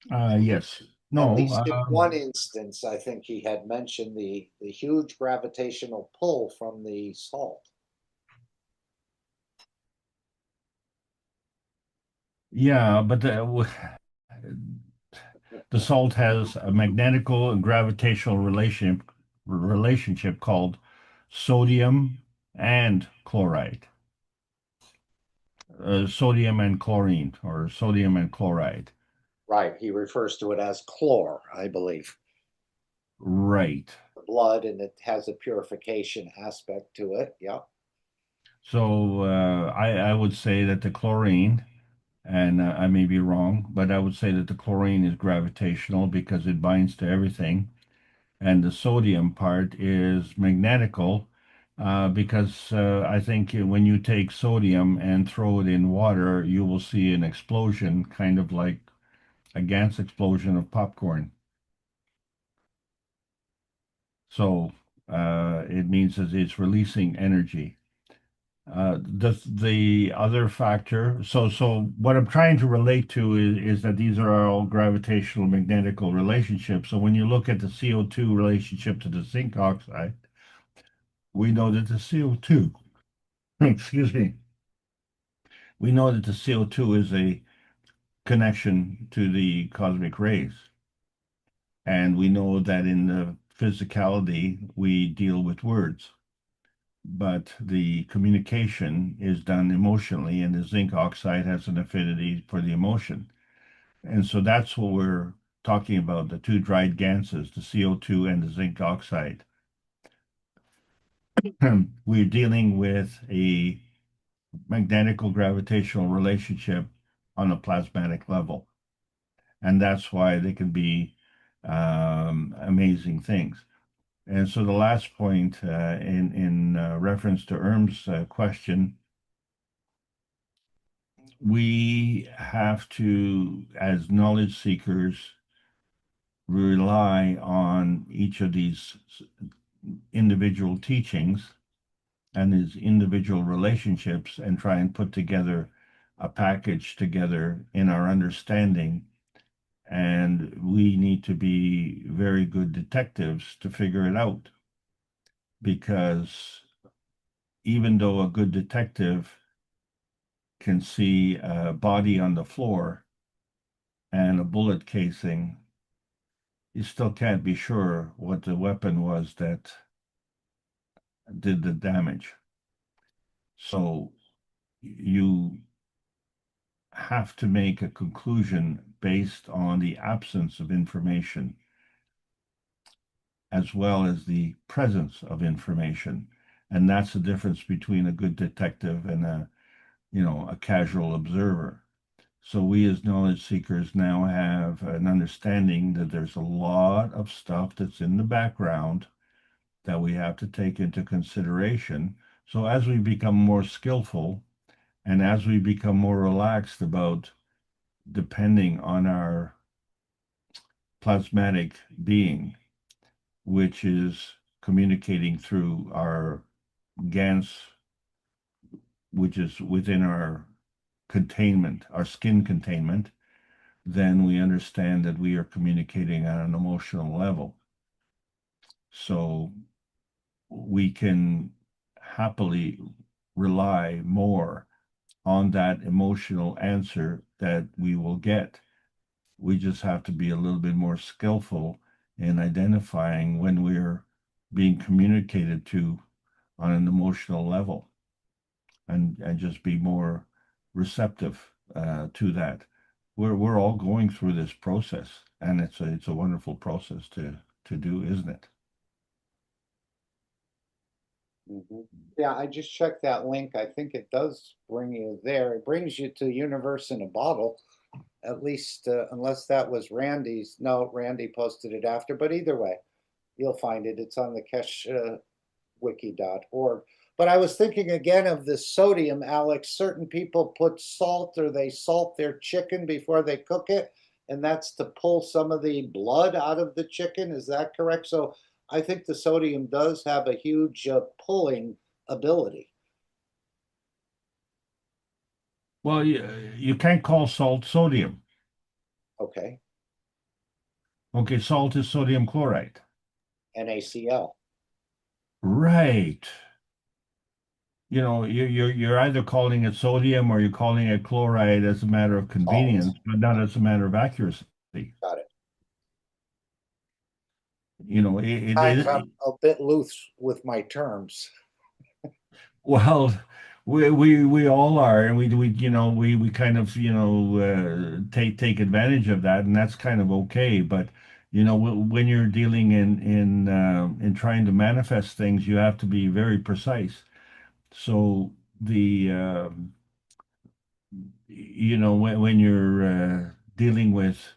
Yes. At No. least in one instance, I think he had mentioned the huge gravitational pull from the salt. Yeah, but the salt has a magnetical and gravitational relationship called sodium and chloride. Sodium and chlorine, or sodium and chloride. Right. He refers to it as chlor, I believe. Right. The blood, and it has a purification aspect to it. Yeah. So I would say that the chlorine, and I may be wrong, but I would say that the chlorine is gravitational because it binds to everything. And the sodium part is magnetical because I think when you take sodium and throw it in water, you will see an explosion, kind of like a Gans explosion of popcorn. So it means that it's releasing energy. The other factor, so what I'm trying to relate to is that these are all gravitational magnetical relationships. So when you look at the CO2 relationship to the zinc oxide, we know that the CO2, excuse me, we know that the CO2 is a connection to the cosmic rays. And we know that in the physicality, we deal with words, but the communication is done emotionally, and the zinc oxide has an affinity for the emotion. And so that's what we're talking about, the two dried Ganses, the CO2 and the zinc oxide. We're dealing with a magnetical gravitational relationship on a plasmatic level. And that's why they can be amazing things. And so the last point in reference to Erm's question, we have to, as knowledge seekers, rely on each of these individual teachings and his individual relationships and try and put together a package together in our understanding. And we need to be very good detectives to figure it out, because even though a good detective can see a body on the floor and a bullet casing, you still can't be sure what the weapon was that did the damage. So you have to make a conclusion based on the absence of information as well as the presence of information. And that's the difference between a good detective and a casual observer. So we as knowledge seekers now have an understanding that there's a lot of stuff that's in the background that we have to take into consideration. So as we become more skillful and as we become more relaxed about depending on our plasmatic being, which is communicating through our Gans, which is within our containment, our skin containment, then we understand that we are communicating on an emotional level. So we can happily rely more on that emotional answer that we will get. We just have to be a little bit more skillful in identifying when we're being communicated to on an emotional level, and just be more receptive to that. We're all going through this process, and it's a wonderful process to do, isn't it? Yeah, I just checked that link. I think it does bring you there. It brings you to Universe in a Bottle, at least, unless that was Randy's. No, Randy posted it after, but either way, you'll find it. It's on the keshwiki.org. But I was thinking again of the sodium, Alex. Certain people put salt, or they salt their chicken before they cook it, and that's to pull some of the blood out of the chicken. Is that correct? So I think the sodium does have a huge pulling ability. Well, you can't call salt sodium. Okay, Okay, salt is sodium chloride. NaCl. Right. You're either calling it sodium or you're calling it chloride as a matter of convenience, Salt. but not as a matter of accuracy. Got it. You know, it, Times it, I'm a bit loose with my terms. Well, we all are, and we kind of take advantage of that, and that's kind of okay. But when you're dealing in trying to manifest things, you have to be very precise. So the when you're dealing with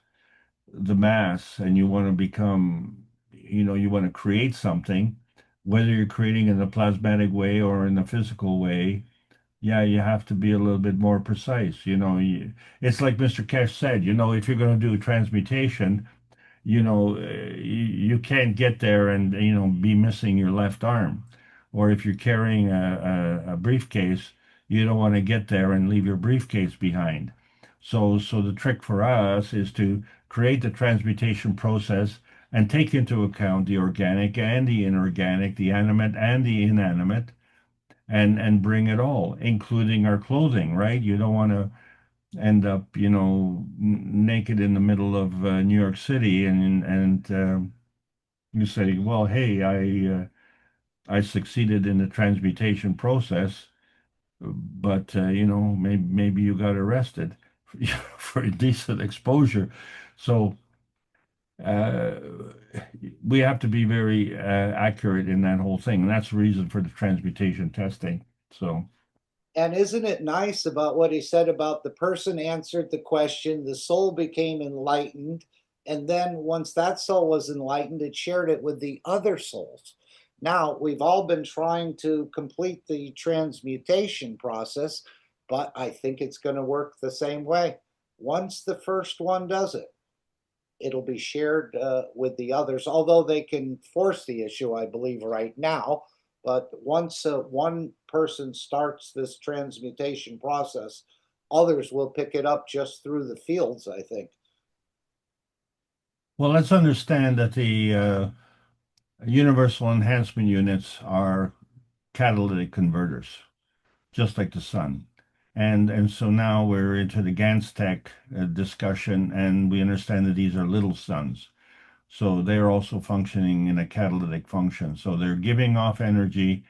the mass and you want to become, you want to create something, whether you're creating in a plasmatic way or in a physical way, yeah, you have to be a little bit more precise. It's like Mr. Kesh said, if you're going to do transmutation, you can't get there and, be missing your left arm. or if you're carrying a briefcase, you don't want to get there and leave your briefcase behind. So the trick for us is to create the transmutation process and take into account the organic and the inorganic, the animate and the inanimate, and bring it all, including our clothing, right? You don't want to end up, naked in the middle of New York City, and you say, well, hey, I succeeded in the transmutation process, but maybe you got arrested for indecent exposure. So uh, we have to be very accurate in that whole thing, and that's the reason for the transmutation testing. So. And isn't it nice about what he said about the person answered the question, the soul became enlightened, and then once that soul was enlightened, it shared it with the other souls. Now, we've all been trying to complete the transmutation process, but I think it's going to work the same way. Once the first one does it, it'll be shared with the others, although they can force the issue, I believe, right now. But once one person starts this transmutation process, others will pick it up just through the fields, I think. Well, let's understand that the universal enhancement units are catalytic converters, just like the sun. And so now we're into the Gans tech discussion, and we understand that these are little suns. So they're also functioning in a catalytic function. So they're giving off energy,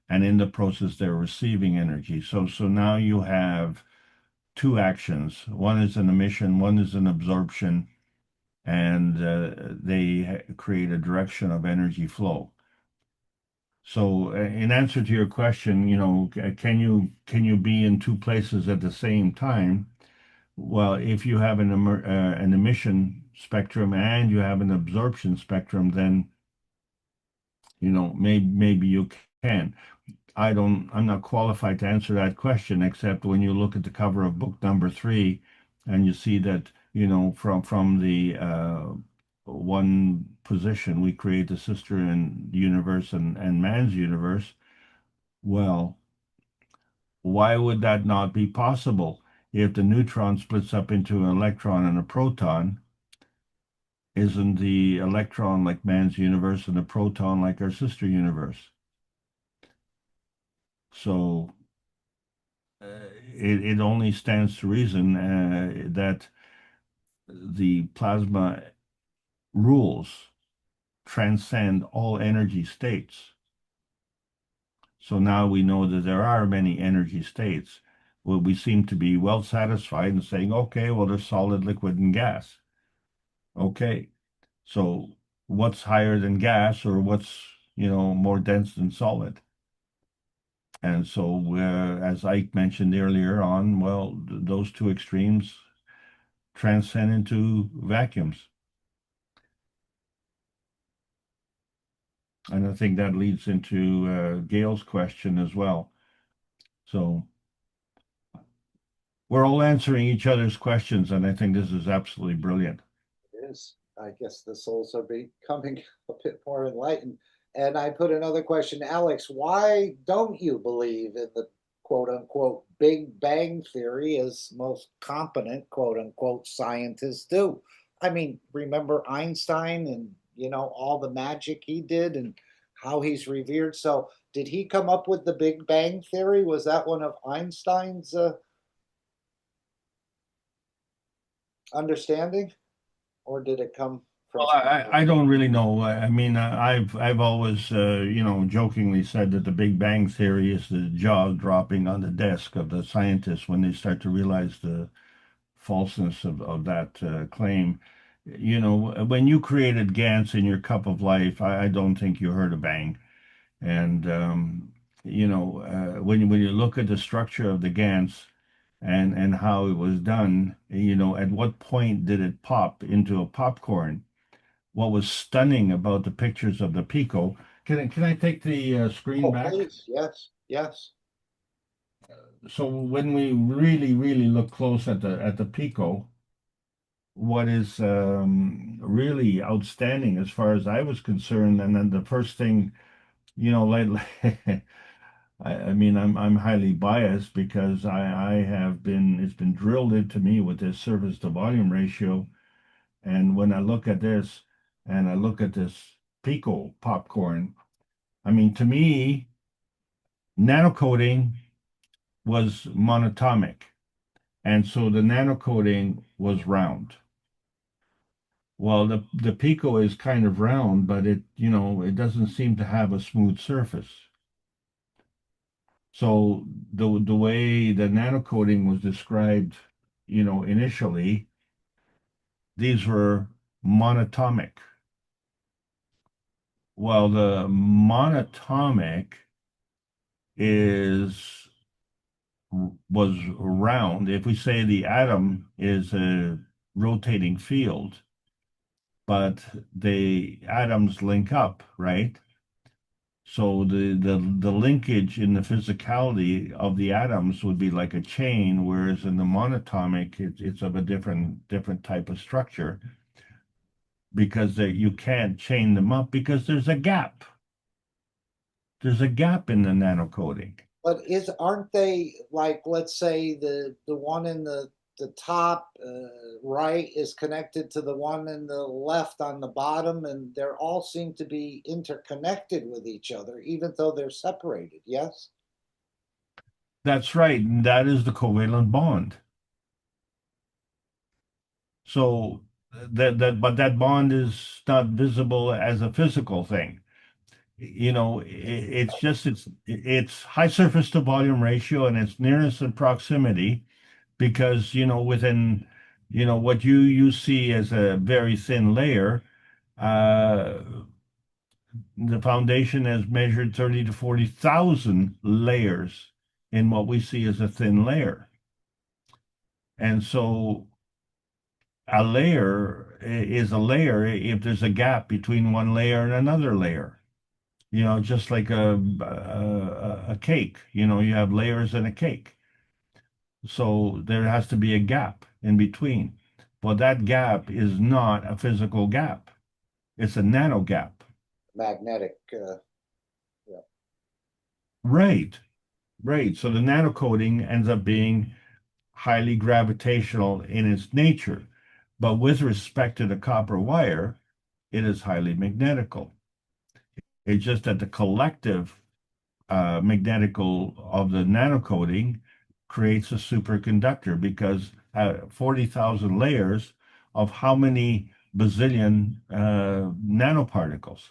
and in the process, they're receiving energy. So now you have two actions. One is an emission, one is an absorption, and they create a direction of energy flow. So, in answer to your question, can you be in two places at the same time? Well, if you have an emission spectrum and you have an absorption spectrum, then maybe you can. I'm not qualified to answer that question, except when you look at the cover of book number 3, and you see that from the one position we create the sister and universe and man's universe. Well, why would that not be possible? If the neutron splits up into an electron and a proton, isn't the electron like man's universe and the proton like our sister universe? So it only stands to reason that the plasma rules transcend all energy states. So now we know that there are many energy states. Well, we seem to be well satisfied in saying, okay, well, there's solid, liquid, and gas. Okay, so what's higher than gas, or what's more dense than solid? And so, as Ike mentioned earlier on, well, those two extremes transcend into vacuums. And I think that leads into Gail's question as well. So we're all answering each other's questions, and I think this is absolutely brilliant. It is. I guess the souls are becoming a bit more enlightened. And I put another question, Alex, why don't you believe in the quote unquote Big Bang Theory as most competent quote unquote scientists do? I mean, remember Einstein and, all the magic he did and how he's revered. So, did he come up with the Big Bang Theory? Was that one of Einstein's understanding? Or did it come from? Well, I don't really know. I mean, I've always jokingly said that the Big Bang Theory is the jaw dropping on the desk of the scientists when they start to realize the falseness of that claim. When you created Gans in your cup of life, I don't think you heard a bang. And when you look at the structure of the Gans and how it was done, at what point did it pop into a popcorn? What was stunning about the pictures of the Pico? Can I take the screen Oh, back? please, yes, yes. So when we really, really look close at the Pico, what is really outstanding as far as I was concerned, and then the first thing like I mean, I'm highly biased because I have been, it's been drilled into me with this surface to volume ratio. And when I look at this and I look at this Pico popcorn, I mean, to me, nanocoating was monatomic. And so the nanocoating was round. Well, the Pico is kind of round, but it doesn't seem to have a smooth surface. So the way the nanocoating was described, initially, these were monatomic. Well, the monatomic is was round. If we say the atom is a rotating field, but the atoms link up, right? So the linkage in the physicality of the atoms would be like a chain, whereas in the monatomic, it's of a different type of structure because you can't chain them up because there's a gap. There's a gap in the nanocoating. But aren't they like, let's say the one in the top right is connected to the one in the left on the bottom, and they're all seem to be interconnected with each other, even though they're separated. Yes. That's right. And that is the covalent bond. So but that bond is not visible as a physical thing. It's high surface to volume ratio and it's nearness and proximity because, within, what you see as a very thin layer, uh, the foundation has measured 30 to 40,000 layers in what we see as a thin layer. And so a layer is a layer if there's a gap between one layer and another layer. Just like a cake. You have layers in a cake. So there has to be a gap in between. But that gap is not a physical gap. It's a nano gap. Magnetic. Yeah. Right, right. So the nanocoating ends up being highly gravitational in its nature. But with respect to the copper wire, it is highly magnetical. It's just that the collective magnetical of the nanocoating creates a superconductor because 40,000 layers of how many bazillion nanoparticles.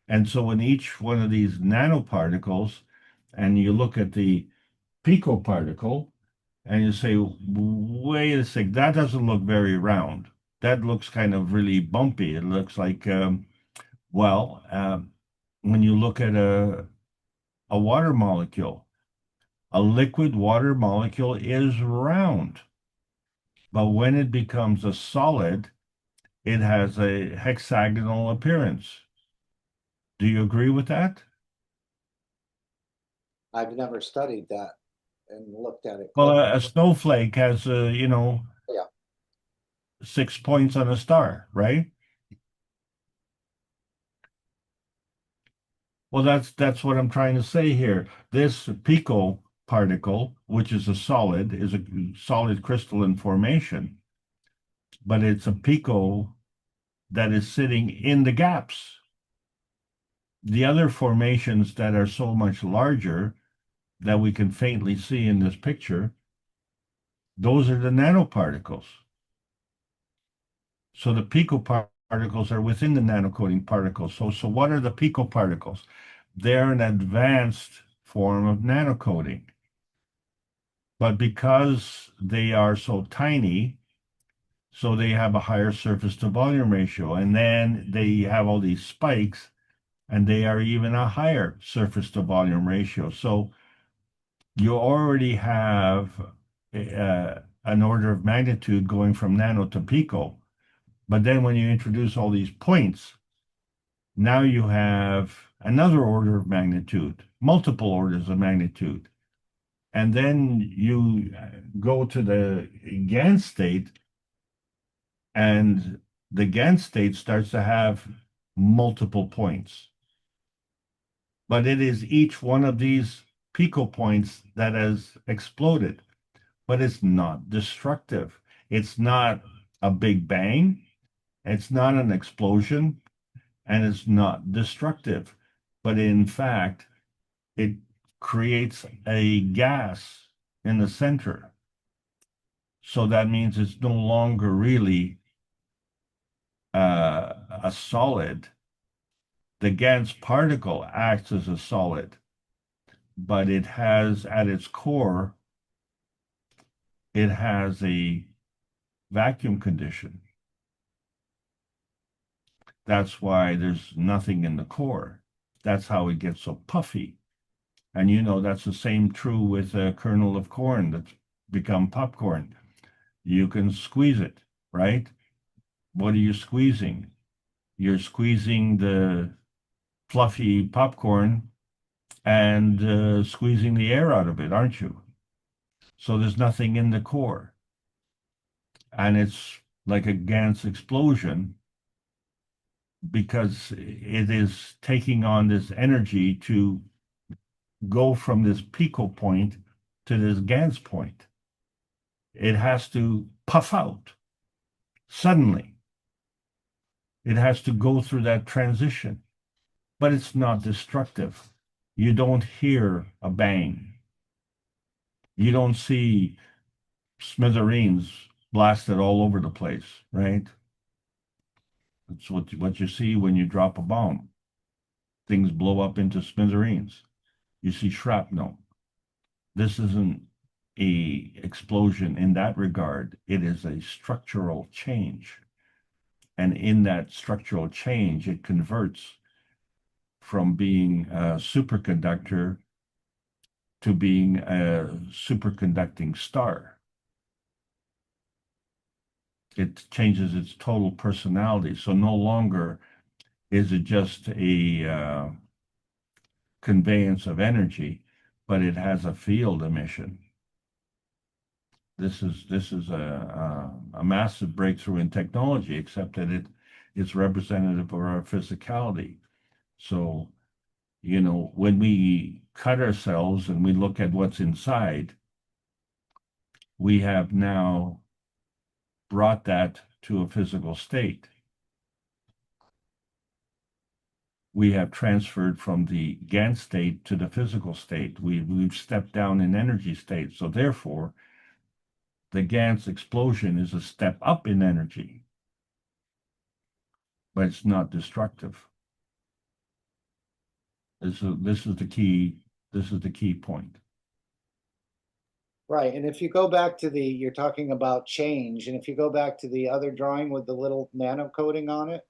And so in each one of these nanoparticles, and you look at the picoparticle, and you say, wait a sec, that doesn't look very round. That looks kind of really bumpy. It looks like, when you look at a water molecule, a liquid water molecule is round. But when it becomes a solid, it has a hexagonal appearance. Do you agree with that? I've never studied that and looked at it Well, close. a snowflake has, Yeah. 6 points on a star, right? Well, that's what I'm trying to say here. This pico particle, which is a solid crystalline formation, but it's a pico that is sitting in the gaps. The other formations that are so much larger that we can faintly see in this picture, those are the nanoparticles. So the picoparticles are within the nanocoating particles. So what are the picoparticles? They're an advanced form of nanocoating. But because they are so tiny, so they have a higher surface to volume ratio. And then they have all these spikes, and they are even a higher surface to volume ratio. So you already have an order of magnitude going from nano to pico. But then when you introduce all these points, now you have another order of magnitude, multiple orders of magnitude. And then you go to the Gans state, and the Gans state starts to have multiple points. but it is each one of these pico points that has exploded. But it's not destructive. It's not a big bang. It's not an explosion, and it's not destructive. But in fact, it creates a gas in the center. So that means it's no longer really a solid. The Gans particle acts as a solid, but it has at its core, it has a vacuum condition. That's why there's nothing in the core. That's how it gets so puffy. And you know, that's the same true with a kernel of corn that's become popcorn. You can squeeze it, right? What are you squeezing? You're squeezing the fluffy popcorn and squeezing the air out of it, aren't you? So there's nothing in the core. And it's like a Gans explosion because it is taking on this energy to go from this pico point to this Gans point. It has to puff out suddenly. It has to go through that transition, but it's not destructive. You don't hear a bang. You don't see smithereens blasted all over the place, right? That's what you see when you drop a bomb. Things blow up into smithereens. You see shrapnel. This isn't a explosion in that regard. It is a structural change. And in that structural change, it converts from being a superconductor to being a superconducting star. It changes its total personality. So no longer is it just a conveyance of energy, but it has a field emission. This is a massive breakthrough in technology, except that it's representative of our physicality. So, you know, when we cut ourselves and we look at what's inside, we have now brought that to a physical state. We have transferred from the Gans state to the physical state. We've stepped down in energy state. So therefore, the Gans explosion is a step up in energy, but it's not destructive. This is the key. This is the key point. Right, and if you go back to you're talking about change, and if you go back to the other drawing with the little nano coating on it,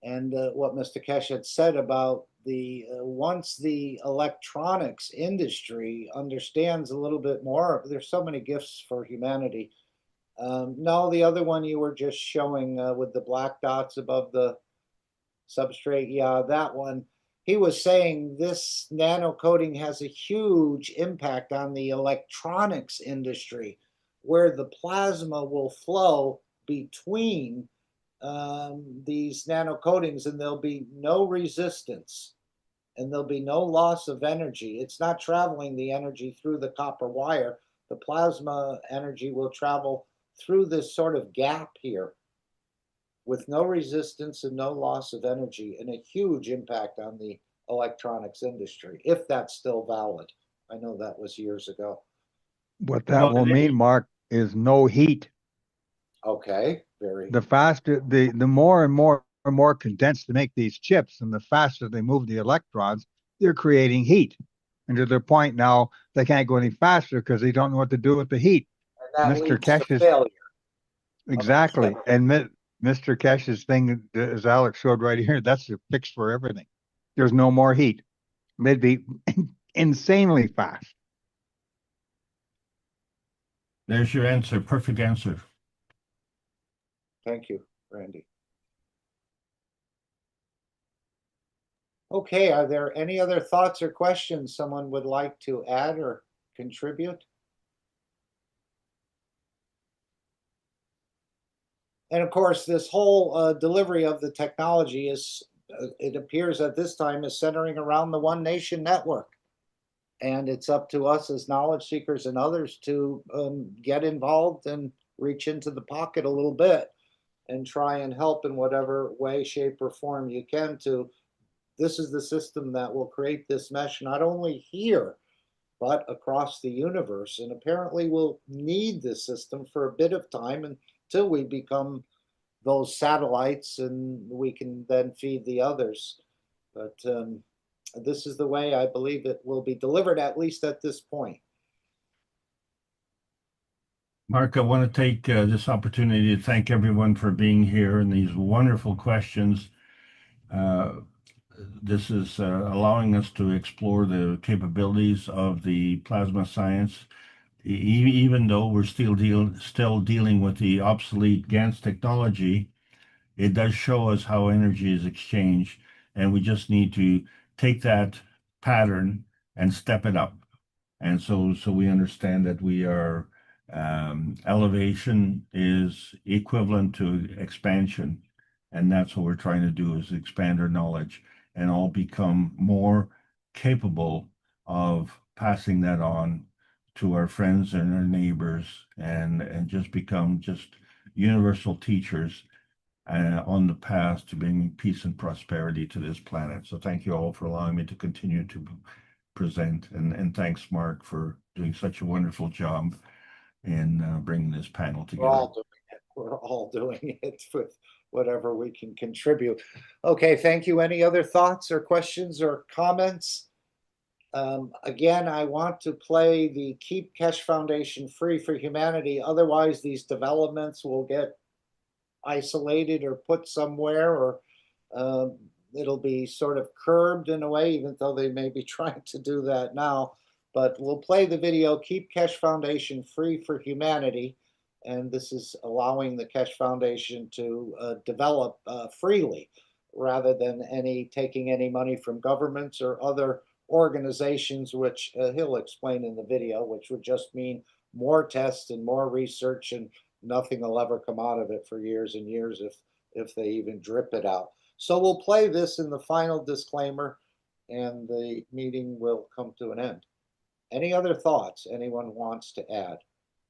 and what Mr. Kesh had said about once the electronics industry understands a little bit more, there's so many gifts for humanity. No, the other one you were just showing with the black dots above the substrate, yeah, that one. He was saying this nano coating has a huge impact on the electronics industry, where the plasma will flow between these nano coatings, and there'll be no resistance and there'll be no loss of energy. It's not traveling the energy through the copper wire. The plasma energy will travel through this sort of gap here with no resistance and no loss of energy, and a huge impact on the electronics industry, if that's still valid. I know that was years ago. What that will mean, Mark, is no heat. Okay, very. The faster, the more and more condensed to make these chips, and the faster they move the electrons, they're creating heat. And to the point now, they can't go any faster because they don't know what to do with the heat. And that Mr. leads to Kesh's failure. exactly, and Mr. Kesh's thing, as Alex showed right here, that's the fix for everything. There's no more heat. They'd be insanely fast. There's your answer. Perfect answer. Thank you, Randy. Okay, are there any other thoughts or questions someone would like to add or contribute? And of course, this whole delivery of the technology is it appears at this time is centering around the One Nation Network. And it's up to us as knowledge seekers and others to get involved and reach into the pocket a little bit and try and help in whatever way, shape, or form you can to. This is the system that will create this mesh, not only here, but across the universe. And apparently we'll need this system for a bit of time until we become those satellites and we can then feed the others. But this is the way I believe it will be delivered, at least at this point. Mark, I want to take this opportunity to thank everyone for being here and these wonderful questions. This is allowing us to explore the capabilities of the plasma science, even though we're still dealing with the obsolete Gans technology. It does show us how energy is exchanged, and we just need to take that pattern and step it up. And so we understand that we are elevation is equivalent to expansion, and that's what we're trying to do, is expand our knowledge and all become more capable of passing that on to our friends and our neighbors, and just become just universal teachers on the path to bringing peace and prosperity to this planet. So thank you all for allowing me to continue to present, and thanks, Mark, for doing such a wonderful job in bringing this panel together. We're all doing it with whatever we can contribute. Okay, thank you. Any other thoughts or questions or comments? Again, I want to play the Keep Keshe Foundation Free for Humanity. Otherwise, these developments will get isolated or put somewhere, or it'll be sort of curbed in a way, even though they may be trying to do that now. But we'll play the video, Keep Keshe Foundation Free for Humanity. And this is allowing the Keshe Foundation to develop freely, rather than taking any money from governments or other organizations, which he'll explain in the video, which would just mean more tests and more research, and nothing will ever come out of it for years and years if they even drip it out. So we'll play this in the final disclaimer, and the meeting will come to an end. Any other thoughts anyone wants to add?